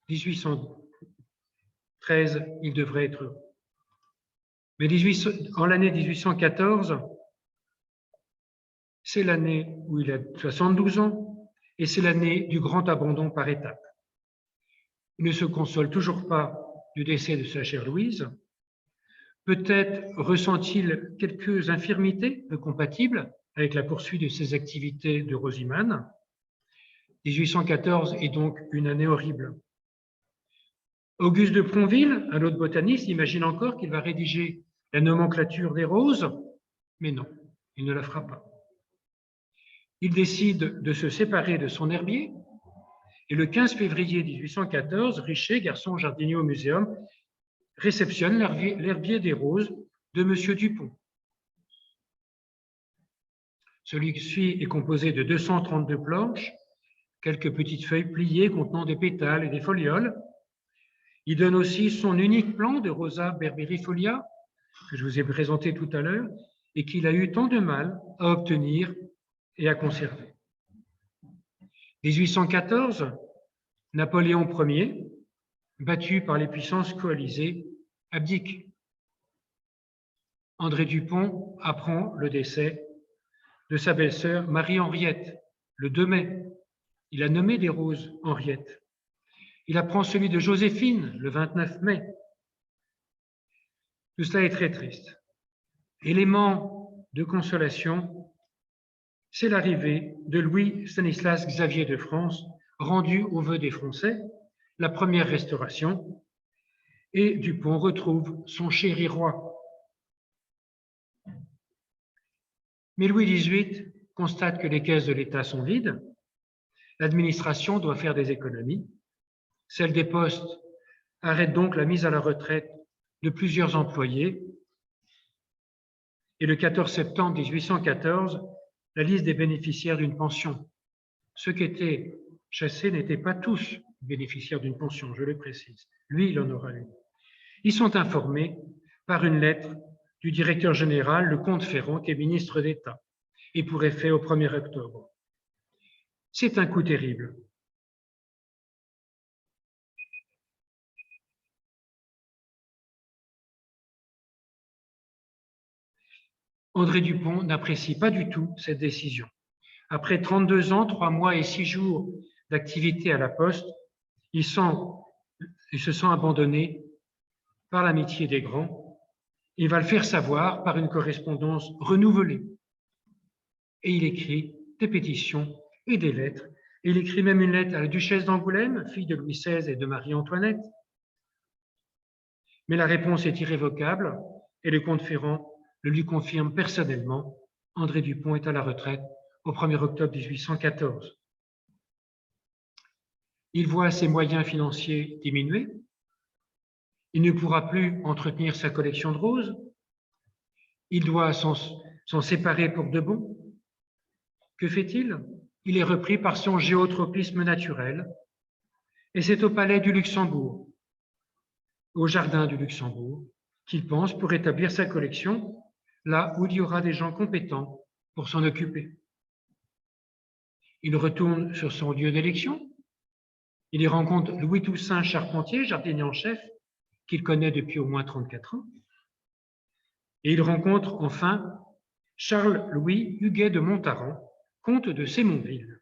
Speaker 2: 1813, ils devraient être heureux. Mais en l'année 1814, c'est l'année où il a 72 ans et c'est l'année du grand abandon par étapes. Il ne se console toujours pas du décès de sa chère Louise. Peut-être ressent-il quelques infirmités peu compatibles avec la poursuite de ses activités de rosiman. 1814 est donc une année horrible. Auguste de Pronville, un autre botaniste, imagine encore qu'il va rédiger la nomenclature des roses, mais non, il ne la fera pas. Il décide de se séparer de son herbier et le 15 février 1814, Richer, garçon jardinier au muséum, réceptionne l'herbier des roses de M. Dupont. Celui-ci est composé de 232 planches, quelques petites feuilles pliées contenant des pétales et des folioles. Il donne aussi son unique plan de Rosa berberifolia, que je vous ai présenté tout à l'heure, et qu'il a eu tant de mal à obtenir et à conserver. 1814, Napoléon Ier, battu par les puissances coalisées, abdique. André Dupont apprend le décès de sa belle-sœur Marie-Henriette le 2 mai. Il a nommé des roses Henriette. Il apprend celui de Joséphine le 29 mai. Tout cela est très triste. Élément de consolation, c'est l'arrivée de Louis Stanislas Xavier de France, rendu au vœu des Français, la première restauration, et Dupont retrouve son chéri roi. Mais Louis XVIII constate que les caisses de l'État sont vides, l'administration doit faire des économies, celle des postes arrête donc la mise à la retraite de plusieurs employés, et le 14 septembre 1814, la liste des bénéficiaires d'une pension. Ceux qui étaient chassés n'étaient pas tous bénéficiaires d'une pension, je le précise. Lui, il en aura une. Ils sont informés par une lettre du directeur général, le comte Ferrand, qui est ministre d'État, et pour effet au 1er octobre. C'est un coup terrible. André Dupont n'apprécie pas du tout cette décision. Après 32 ans, 3 mois et 6 jours d'activité à la Poste, il se sent abandonné par l'amitié des grands. Il va le faire savoir par une correspondance renouvelée. Et il écrit des pétitions et des lettres. Et il écrit même une lettre à la duchesse d'Angoulême, fille de Louis XVI et de Marie-Antoinette. Mais la réponse est irrévocable et le comte Ferrand le lui confirme personnellement. André Dupont est à la retraite au 1er octobre 1814. Il voit ses moyens financiers diminuer. Il ne pourra plus entretenir sa collection de roses. Il doit s'en séparer pour de bon. Que fait-il? Il est repris par son géotropisme naturel et c'est au palais du Luxembourg, au jardin du Luxembourg, qu'il pense pour établir sa collection, là où il y aura des gens compétents pour s'en occuper. Il retourne sur son lieu d'élection. Il y rencontre Louis Toussaint Charpentier, jardinier en chef, qu'il connaît depuis au moins 34 ans. Et il rencontre enfin Charles-Louis Huguet de Montaran, comte de Sémonville.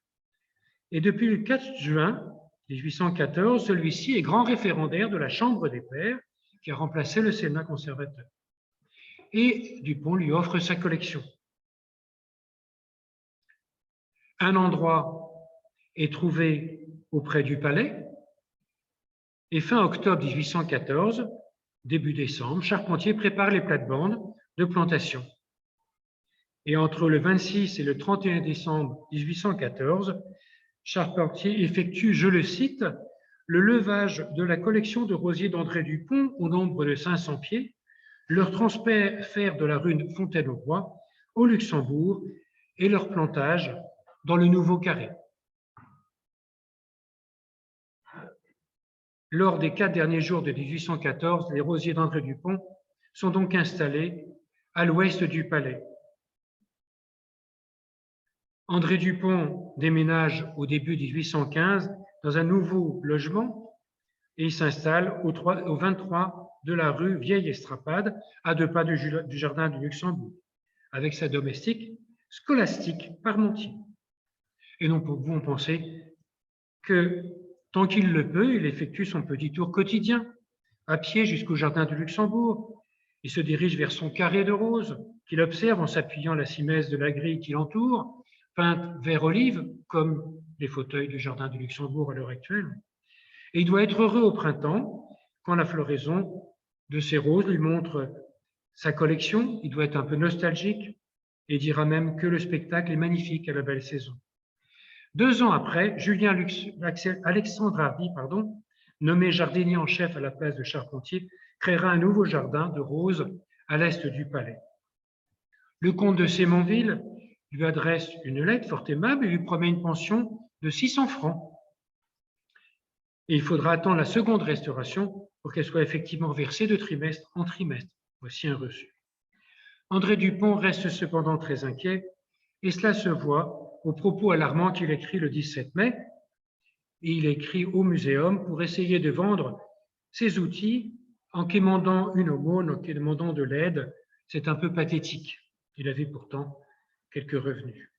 Speaker 2: Et depuis le 4 juin 1814, celui-ci est grand référendaire de la Chambre des Pairs, qui a remplacé le Sénat conservateur. Et Dupont lui offre sa collection. Un endroit est trouvé auprès du palais, et fin octobre 1814, début décembre, Charpentier prépare les plates-bandes de plantation. Et entre le 26 et le 31 décembre 1814, Charpentier effectue, je le cite, le levage de la collection de rosiers d'André Dupont au nombre de 500 pieds, leur transfert de la rue Fontaine-au-Roi au Luxembourg et leur plantage dans le nouveau carré. Lors des 4 derniers jours de 1814, les rosiers d'André Dupont sont donc installés à l'ouest du palais. André Dupont déménage au début 1815 dans un nouveau logement et il s'installe au 23 de la rue Vieille Estrapade, à 2 pas du jardin du Luxembourg, avec sa domestique Scolastique Parmentier. Et nous pouvons penser que, tant qu'il le peut, il effectue son petit tour quotidien, à pied jusqu'au jardin du Luxembourg. Il se dirige vers son carré de roses, qu'il observe en s'appuyant la simèse de la grille qui l'entoure, peinte vert olive, comme les fauteuils du jardin du Luxembourg à l'heure actuelle. Et il doit être heureux au printemps, quand la floraison de ces roses lui montre sa collection. Il doit être un peu nostalgique et dira même que le spectacle est magnifique à la belle saison. 2 ans après, Julien Alexandre Hardy, nommé jardinier en chef à la place de Charpentier, créera un nouveau jardin de roses à l'est du palais. Le comte de Sémonville lui adresse une lettre fort aimable et lui promet une pension de 600 francs. Et il faudra attendre la seconde restauration pour qu'elle soit effectivement versée de trimestre en trimestre. Voici un reçu. André Dupont reste cependant très inquiet et cela se voit aux propos alarmants qu'il écrit le 17 mai. Et il écrit au muséum pour essayer de vendre ses outils en quémandant une aumône, en demandant de l'aide. C'est un peu pathétique. Il avait pourtant quelques revenus.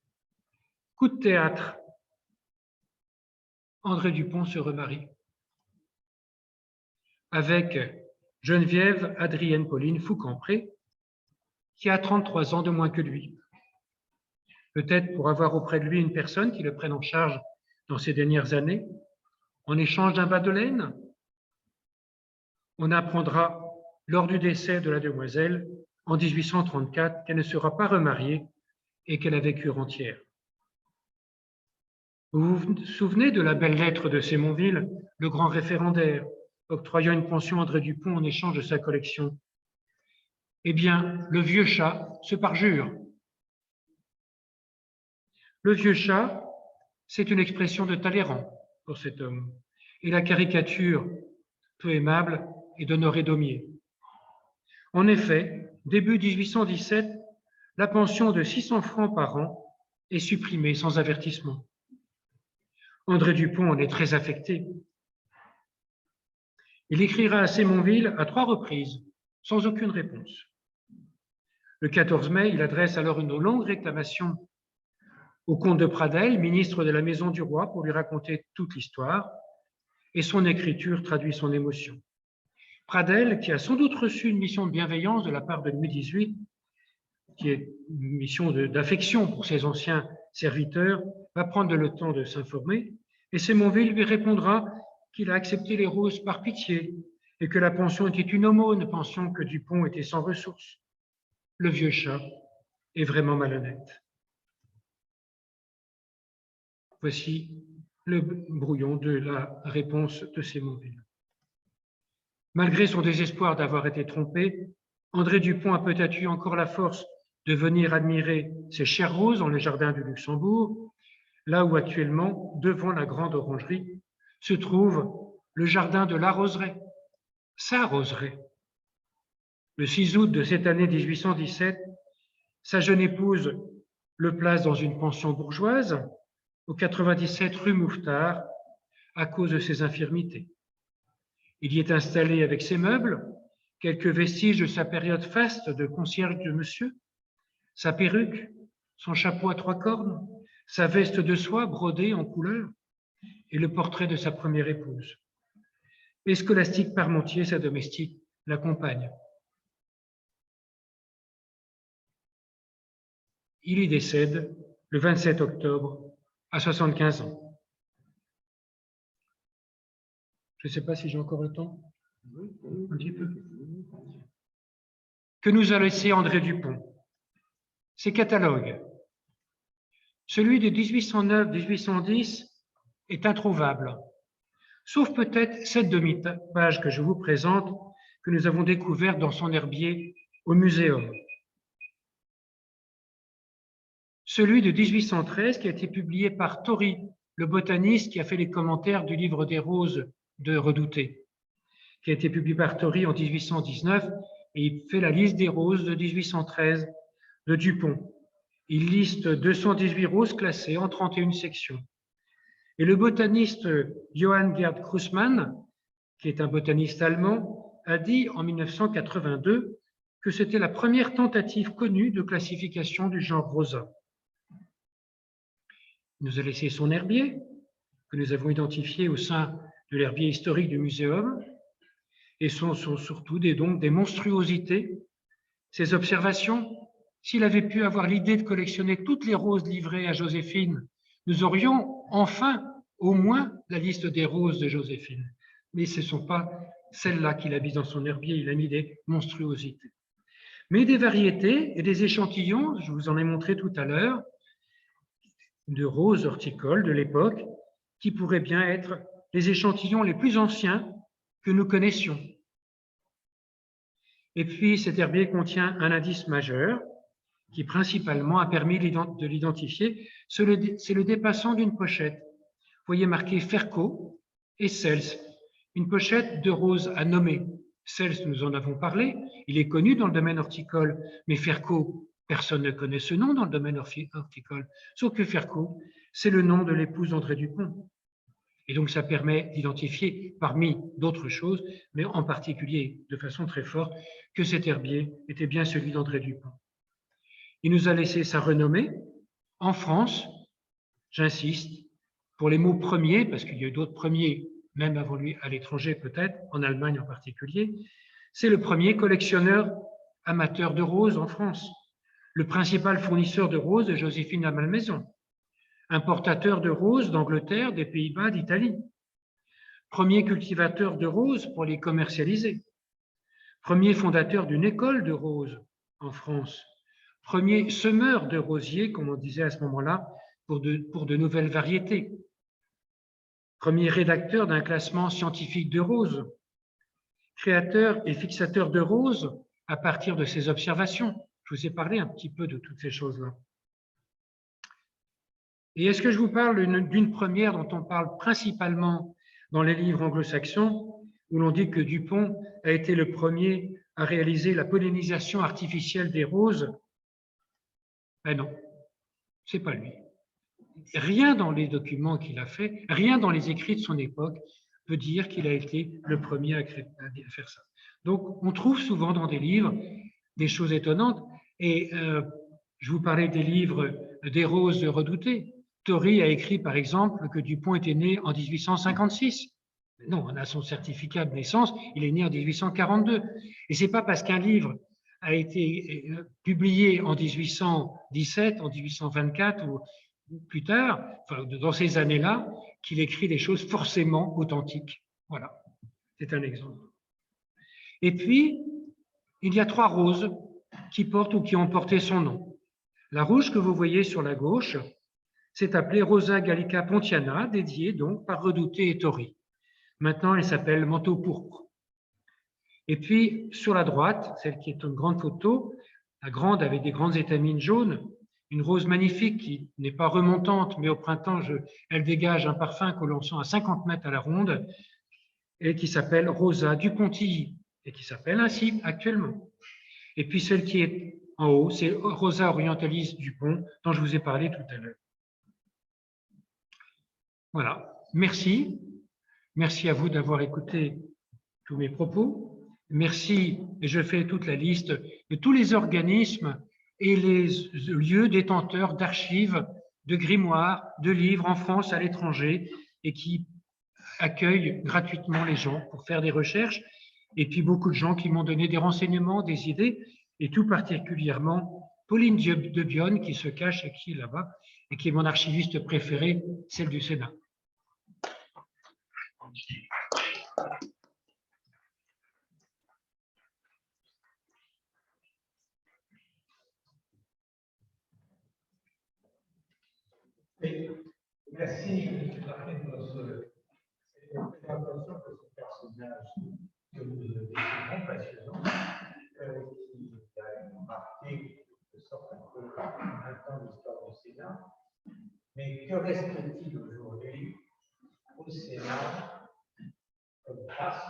Speaker 2: Coup de théâtre. André Dupont se remarie avec Geneviève Adrienne Pauline Foucampré, qui a 33 ans de moins que lui. Peut-être pour avoir auprès de lui une personne qui le prenne en charge dans ces dernières années, en échange d'un bas de laine. On apprendra lors du décès de la demoiselle en 1834 qu'elle ne sera pas remariée et qu'elle a vécu rentière. Vous vous souvenez de la belle lettre de Sémonville, le grand référendaire, octroyant une pension à André Dupont en échange de sa collection? Eh bien, le vieux chat se parjure. Le vieux chat, c'est une expression de Talleyrand pour cet homme, et la caricature peu aimable est d'Honoré Daumier. En effet, début 1817, la pension de 600 francs par an est supprimée sans avertissement. André Dupont en est très affecté. Il écrira à Sémonville à 3 reprises, sans aucune réponse. Le 14 mai, il adresse alors une longue réclamation au comte de Pradelles, ministre de la Maison du Roi, pour lui raconter toute l'histoire, et son écriture traduit son émotion. Pradelles, qui a sans doute reçu une mission de bienveillance de la part de Louis XVIII, qui est une mission d'affection pour ses anciens serviteurs, va prendre le temps de s'informer, et Sémonville lui répondra qu'il a accepté les roses par pitié et que la pension était une aumône, pensant que Dupont était sans ressources. Le vieux chat est vraiment malhonnête. Voici le brouillon de la réponse de Sémonville. Malgré son désespoir d'avoir été trompé, André Dupont a peut-être eu encore la force de venir admirer ces chères roses dans le jardin du Luxembourg, là où actuellement, devant la grande orangerie, se trouve le jardin de la Roseraie, sa Roseraie. Le 6 août de cette année 1817, sa jeune épouse le place dans une pension bourgeoise au 97 rue Mouffetard à cause de ses infirmités. Il y est installé avec ses meubles, quelques vestiges de sa période faste de concierge de monsieur, sa perruque, son chapeau à 3 cornes, sa veste de soie brodée en couleur et le portrait de sa première épouse. Et Scolastique Parmentier, sa domestique, l'accompagne. Il y décède le 27 octobre à 75 ans. Je ne sais pas si j'ai encore le temps. Un petit peu. Que nous a laissé André Dupont? Ses catalogues. Celui de 1809-1810 est introuvable, sauf peut-être cette demi-page que je vous présente, que nous avons découverte dans son herbier au muséum. Celui de 1813 qui a été publié par Torry, le botaniste qui a fait les commentaires du livre des roses de Redouté, qui a été publié par Torrey en 1819, et il fait la liste des roses de 1813 de Dupont. Il liste 218 roses classées en 31 sections. Et le botaniste Johann Gerd Krusmann, qui est un botaniste allemand, a dit en 1982 que c'était la première tentative connue de classification du genre Rosa. Il nous a laissé son herbier, que nous avons identifié au sein de l'herbier historique du muséum, et sont surtout des monstruosités. Ces observations, s'il avait pu avoir l'idée de collectionner toutes les roses livrées à Joséphine, nous aurions enfin au moins la liste des roses de Joséphine. Mais ce ne sont pas celles-là qu'il a mises dans son herbier, il a mis des monstruosités. Mais des variétés et des échantillons, je vous en ai montré tout à l'heure, de roses horticoles de l'époque, qui pourraient bien être les échantillons les plus anciens que nous connaissions. Et puis, cet herbier contient un indice majeur qui principalement a permis de l'identifier, c'est le dépassant d'une pochette. Vous voyez marqué Ferko et Cels, une pochette de roses à nommer. Cels, nous en avons parlé, il est connu dans le domaine horticole, mais Ferko, personne ne connaît ce nom dans le domaine horticole, sauf que Ferko, c'est le nom de l'épouse d'André Dupont. Et donc, ça permet d'identifier, parmi d'autres choses, mais en particulier de façon très forte, que cet herbier était bien celui d'André Dupont. Il nous a laissé sa renommée en France, j'insiste, pour les mots premiers, parce qu'il y a eu d'autres premiers, même avant lui, à l'étranger peut-être, en Allemagne en particulier, c'est le premier collectionneur amateur de roses en France, le principal fournisseur de roses de Joséphine la Malmaison, importateur de roses d'Angleterre, des Pays-Bas, d'Italie, premier cultivateur de roses pour les commercialiser, premier fondateur d'une école de roses en France, premier semeur de rosiers, comme on disait à ce moment-là, pour de nouvelles variétés, premier rédacteur d'un classement scientifique de roses, créateur et fixateur de roses à partir de ses observations. Je vous ai parlé un petit peu de toutes ces choses-là. Et est-ce que je vous parle d'une première dont on parle principalement dans les livres anglo-saxons, où l'on dit que Dupont a été le premier à réaliser la pollinisation artificielle des roses? Ben non, c'est pas lui. Rien dans les documents qu'il a fait, rien dans les écrits de son époque peut dire qu'il a été le premier à faire ça. Donc, on trouve souvent dans des livres des choses étonnantes. Et je vous parlais des livres des roses redoutées. Torrey a écrit, par exemple, que Dupont était né en 1856. Non, on a son certificat de naissance, il est né en 1842. Et c'est pas parce qu'un livre a été publié en 1817, en 1824 ou plus tard, enfin, dans ces années-là, qu'il écrit des choses forcément authentiques. Voilà, c'est un exemple. Et puis, il y a 3 roses qui portent ou qui ont porté son nom. La rouge que vous voyez sur la gauche s'est appelée Rosa gallica pontiana, dédiée donc par Redouté et Torrey. Maintenant, elle s'appelle manteau pourpre. Et puis, sur la droite, celle qui est une grande photo, la grande avec des grandes étamines jaunes, une rose magnifique qui n'est pas remontante, mais au printemps, elle dégage un parfum que l'on sent à 50 mètres à la ronde, et qui s'appelle Rosa du Pontilly, et qui s'appelle ainsi actuellement. Et puis celle qui est en haut, c'est Rosa orientalis Dupont, dont je vous ai parlé tout à l'heure. Voilà, merci. Merci à vous d'avoir écouté tous mes propos. Merci, et je fais toute la liste de tous les organismes et les lieux détenteurs d'archives, de grimoires, de livres en France, à l'étranger, et qui accueillent gratuitement les gens pour faire des recherches. Et puis beaucoup de gens qui m'ont donné des renseignements, des idées, et tout particulièrement Pauline de Dionne qui se cache et qui est là-bas, et qui est mon archiviste préférée, celle du Sénat.
Speaker 1: Merci de votre présentation de ce personnage que vous décrivez passionnant, qui a marqué de sorte un peu un temps l'histoire du Sénat. Mais que reste-t-il aujourd'hui au Sénat comme race,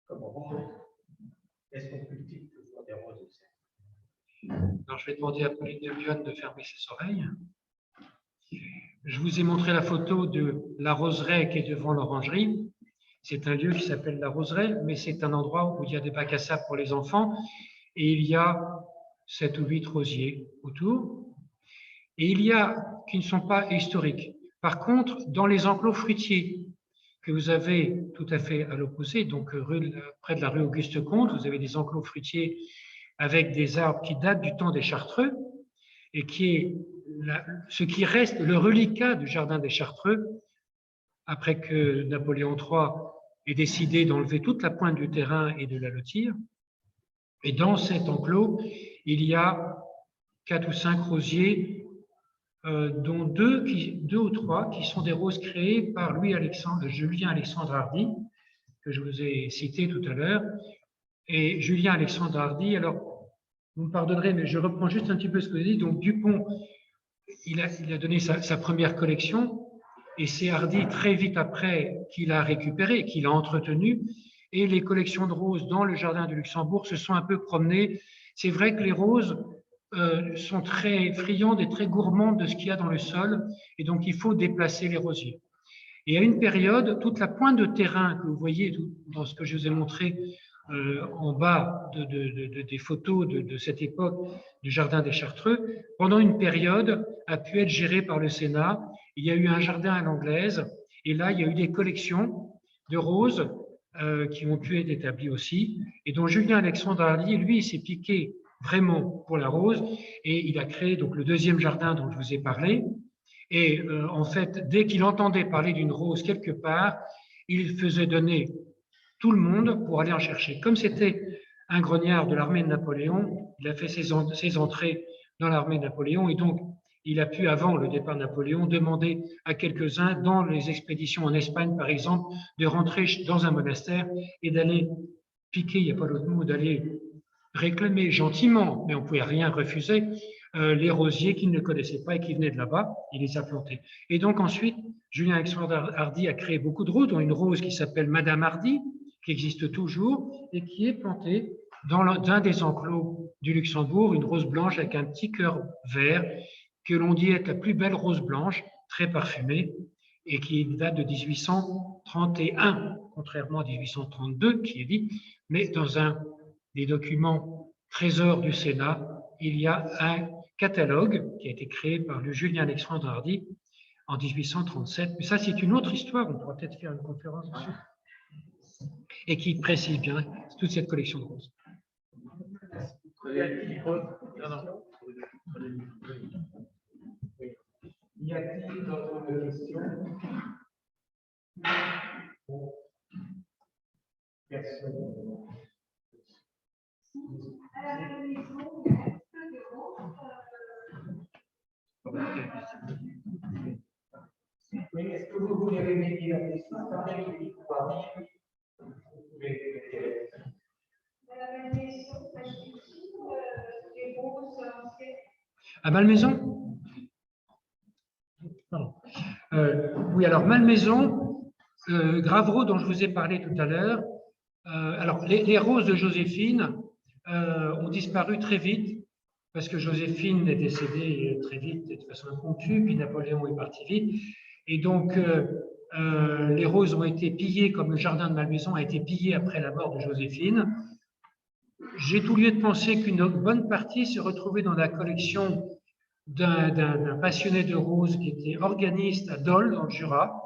Speaker 1: comme rose. Est-ce qu'on cultive toujours des roses au cerf?
Speaker 2: Alors, je vais demander à Pauline de Lyon de fermer ses oreilles. Je vous ai montré la photo de la roseraie qui est devant l'orangerie. C'est un lieu qui s'appelle la roseraie, mais c'est un endroit où il y a des bacs à sable pour les enfants et il y a 7 ou 8 rosiers autour. Et il y a qui ne sont pas historiques. Par contre, dans les enclos fruitiers que vous avez tout à fait à l'opposé, donc près de la rue Auguste-Comte, vous avez des enclos fruitiers avec des arbres qui datent du temps des Chartreux et qui est ce qui reste le reliquat du jardin des Chartreux après que Napoléon III ait décidé d'enlever toute la pointe du terrain et de la lotir. Et dans cet enclos, il y a 4 ou 5 rosiers, dont 2 ou 3 qui sont des roses créées par Julien Alexandre Hardy, que je vous ai cité tout à l'heure. Et Julien Alexandre Hardy, alors, vous me pardonnerez, mais je reprends juste un petit peu ce que vous dites. Donc, Dupont, il a donné sa première collection, et c'est Hardy très vite après qu'il a récupéré, qu'il a entretenu, et les collections de roses dans le jardin du Luxembourg se sont un peu promenées. C'est vrai que les roses sont très friandes et très gourmandes de ce qu'il y a dans le sol, et donc il faut déplacer les rosiers. Et à une période, toute la pointe de terrain que vous voyez dans ce que je vous ai montré en bas des photos de cette époque du jardin des Chartreux, pendant une période a pu être gérée par le Sénat. Il y a eu un jardin à l'anglaise, et là il y a eu des collections de roses qui ont pu être établies aussi, et dont Julien Alexandre Hardy, lui, il s'est piqué vraiment pour la rose, et il a créé donc le deuxième jardin dont je vous ai parlé. Et en fait, dès qu'il entendait parler d'une rose quelque part, il faisait donner tout le monde pour aller en chercher. Comme c'était un grognard de l'armée de Napoléon, il a fait ses entrées dans l'armée de Napoléon, et donc il a pu, avant le départ de Napoléon, demander à quelques-uns, dans les expéditions en Espagne par exemple, de rentrer dans un monastère et d'aller piquer, il n'y a pas d'autre mot, d'aller réclamer gentiment, mais on ne pouvait rien refuser, les rosiers qu'il ne connaissait pas et qui venaient de là-bas, il les a plantés. Et donc ensuite, Julien Alexandre Hardy a créé beaucoup de roses, dont une rose qui s'appelle Madame Hardy, qui existe toujours et qui est plantée dans un des enclos du Luxembourg, une rose blanche avec un petit cœur vert, que l'on dit être la plus belle rose blanche, très parfumée, et qui date de 1831, contrairement à 1832 qui est dit, mais dans un des documents trésors du Sénat, il y a un catalogue qui a été créé par le Julien Alexandre Hardy en 1837. Mais ça, c'est une autre histoire, on pourra peut-être faire une conférence dessus, et qui précise bien toute cette collection de roses.
Speaker 1: Y a-t-il d'autres questions? Personne. À la même maison, il y a un peu de roses. Oui, est-ce que vous voulez répéter la question? À la même maison, des roses anciennes.
Speaker 2: À Malmaison? Pardon. Oui, alors Malmaison, Gravereau dont je vous ai parlé tout à l'heure, alors les roses de Joséphine ont disparu très vite parce que Joséphine est décédée très vite de façon impromptue, puis Napoléon est parti vite, et donc les roses ont été pillées, comme le jardin de Malmaison a été pillé après la mort de Joséphine. J'ai tout lieu de penser qu'une bonne partie se retrouvait dans la collection d'un passionné de roses qui était organiste à Dole, dans le Jura,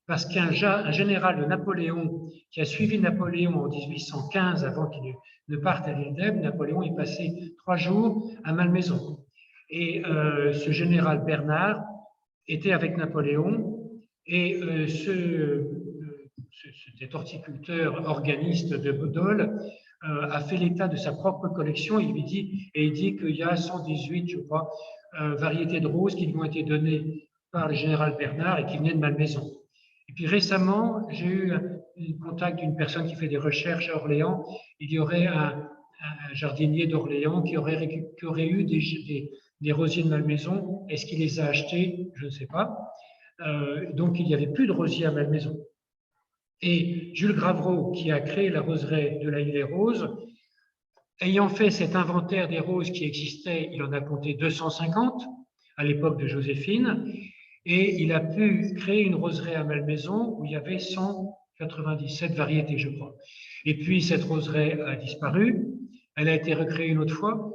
Speaker 2: parce qu'un général de Napoléon qui a suivi Napoléon en 1815, avant qu'il ne parte à l'île d'Elbe, Napoléon est passé 3 jours à Malmaison. Et ce général Bernard était avec Napoléon, et cet horticulteur organiste de Dole a fait l'état de sa propre collection. Il dit qu'il y a 118, je crois, variétés de roses qui lui ont été données par le général Bernard et qui venaient de Malmaison. Et puis récemment, j'ai eu le contact d'une personne qui fait des recherches à Orléans. Il y aurait un jardinier d'Orléans qui aurait eu des rosiers de Malmaison. Est-ce qu'il les a achetés? Je ne sais pas. Donc il n'y avait plus de rosiers à Malmaison. Et Jules Gravreau, qui a créé la roseraie de la Île des Roses, ayant fait cet inventaire des roses qui existaient, il en a compté 250 à l'époque de Joséphine, et il a pu créer une roseraie à Malmaison où il y avait 197 variétés, je crois. Et puis cette roseraie a disparu, elle a été recréée une autre fois,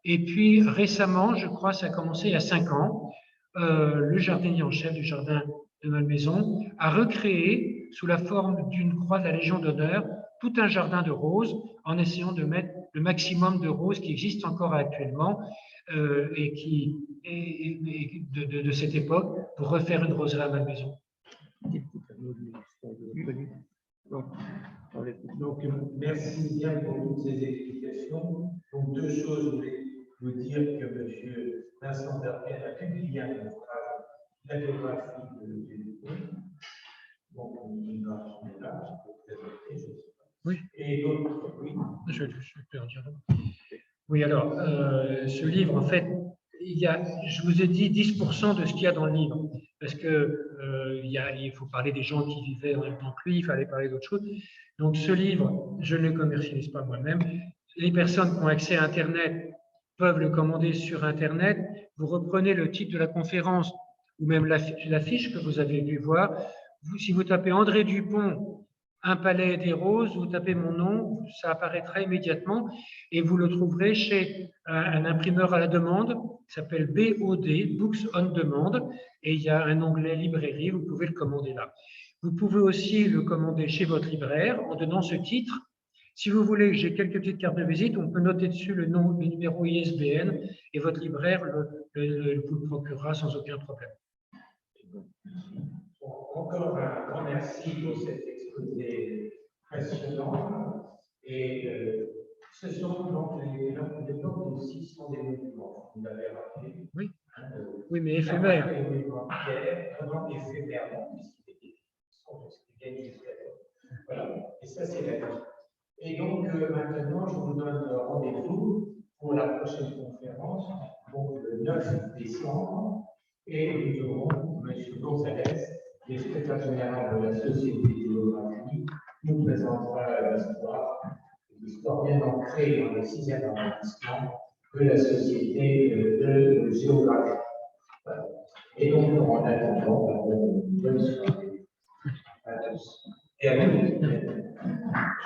Speaker 2: et puis récemment, je crois, ça a commencé il y a 5 ans, le jardinier en chef du jardin de Malmaison a recréé, sous la forme d'une croix de la Légion d'honneur, tout un jardin de roses en essayant de mettre le maximum de roses qui existent encore actuellement et de cette époque pour refaire une roseraie à Malmaison.
Speaker 1: Donc, merci bien pour toutes ces explications. Donc, deux choses, je voulais vous dire que M. Vincent Berger a publié un ouvrage, la biographie de Dupont. Donc, il va en là, je peux présenter, je ne sais pas.
Speaker 2: Oui.
Speaker 1: Et d'autres, oui.
Speaker 2: Je peux en dire. Oui, alors, ce livre, en fait, je vous ai dit 10% de ce qu'il y a dans le livre, parce que il faut parler des gens qui vivaient en même temps que lui, il fallait parler d'autres choses. Donc, ce livre, je ne le commercialise pas moi-même. Les personnes qui ont accès à Internet peuvent le commander sur Internet. Vous reprenez le titre de la conférence ou même l'affiche que vous avez dû voir. Si vous tapez André Dupont, un palais des roses, vous tapez mon nom, ça apparaîtra immédiatement et vous le trouverez chez un imprimeur à la demande qui s'appelle BOD, Books on Demand, et il y a un onglet librairie, vous pouvez le commander là. Vous pouvez aussi le commander chez votre libraire en donnant ce titre. Si vous voulez, j'ai quelques petites cartes de visite, on peut noter dessus le nom, le numéro ISBN et votre libraire vous le procurera sans aucun problème.
Speaker 1: Encore un grand merci pour cet exposé passionnant. Et ce sont donc les blocs aussi sont des monuments, vous l'avez rappelé.
Speaker 2: Oui, oui, mais éphémères.
Speaker 1: Des monuments pierre, vraiment éphémèrement, puisqu'ils sont gagnés. Voilà, et ça c'est la vie. Et donc maintenant, je vous donne rendez-vous pour la prochaine conférence, donc le 9 décembre, et nous aurons M. Gonzalez, le secrétaire général de la Société de géographie, nous présentera l'histoire bien ancrée dans le 6e arrondissement de la Société de géographie. Voilà. Et donc, en attendant, bonne soirée.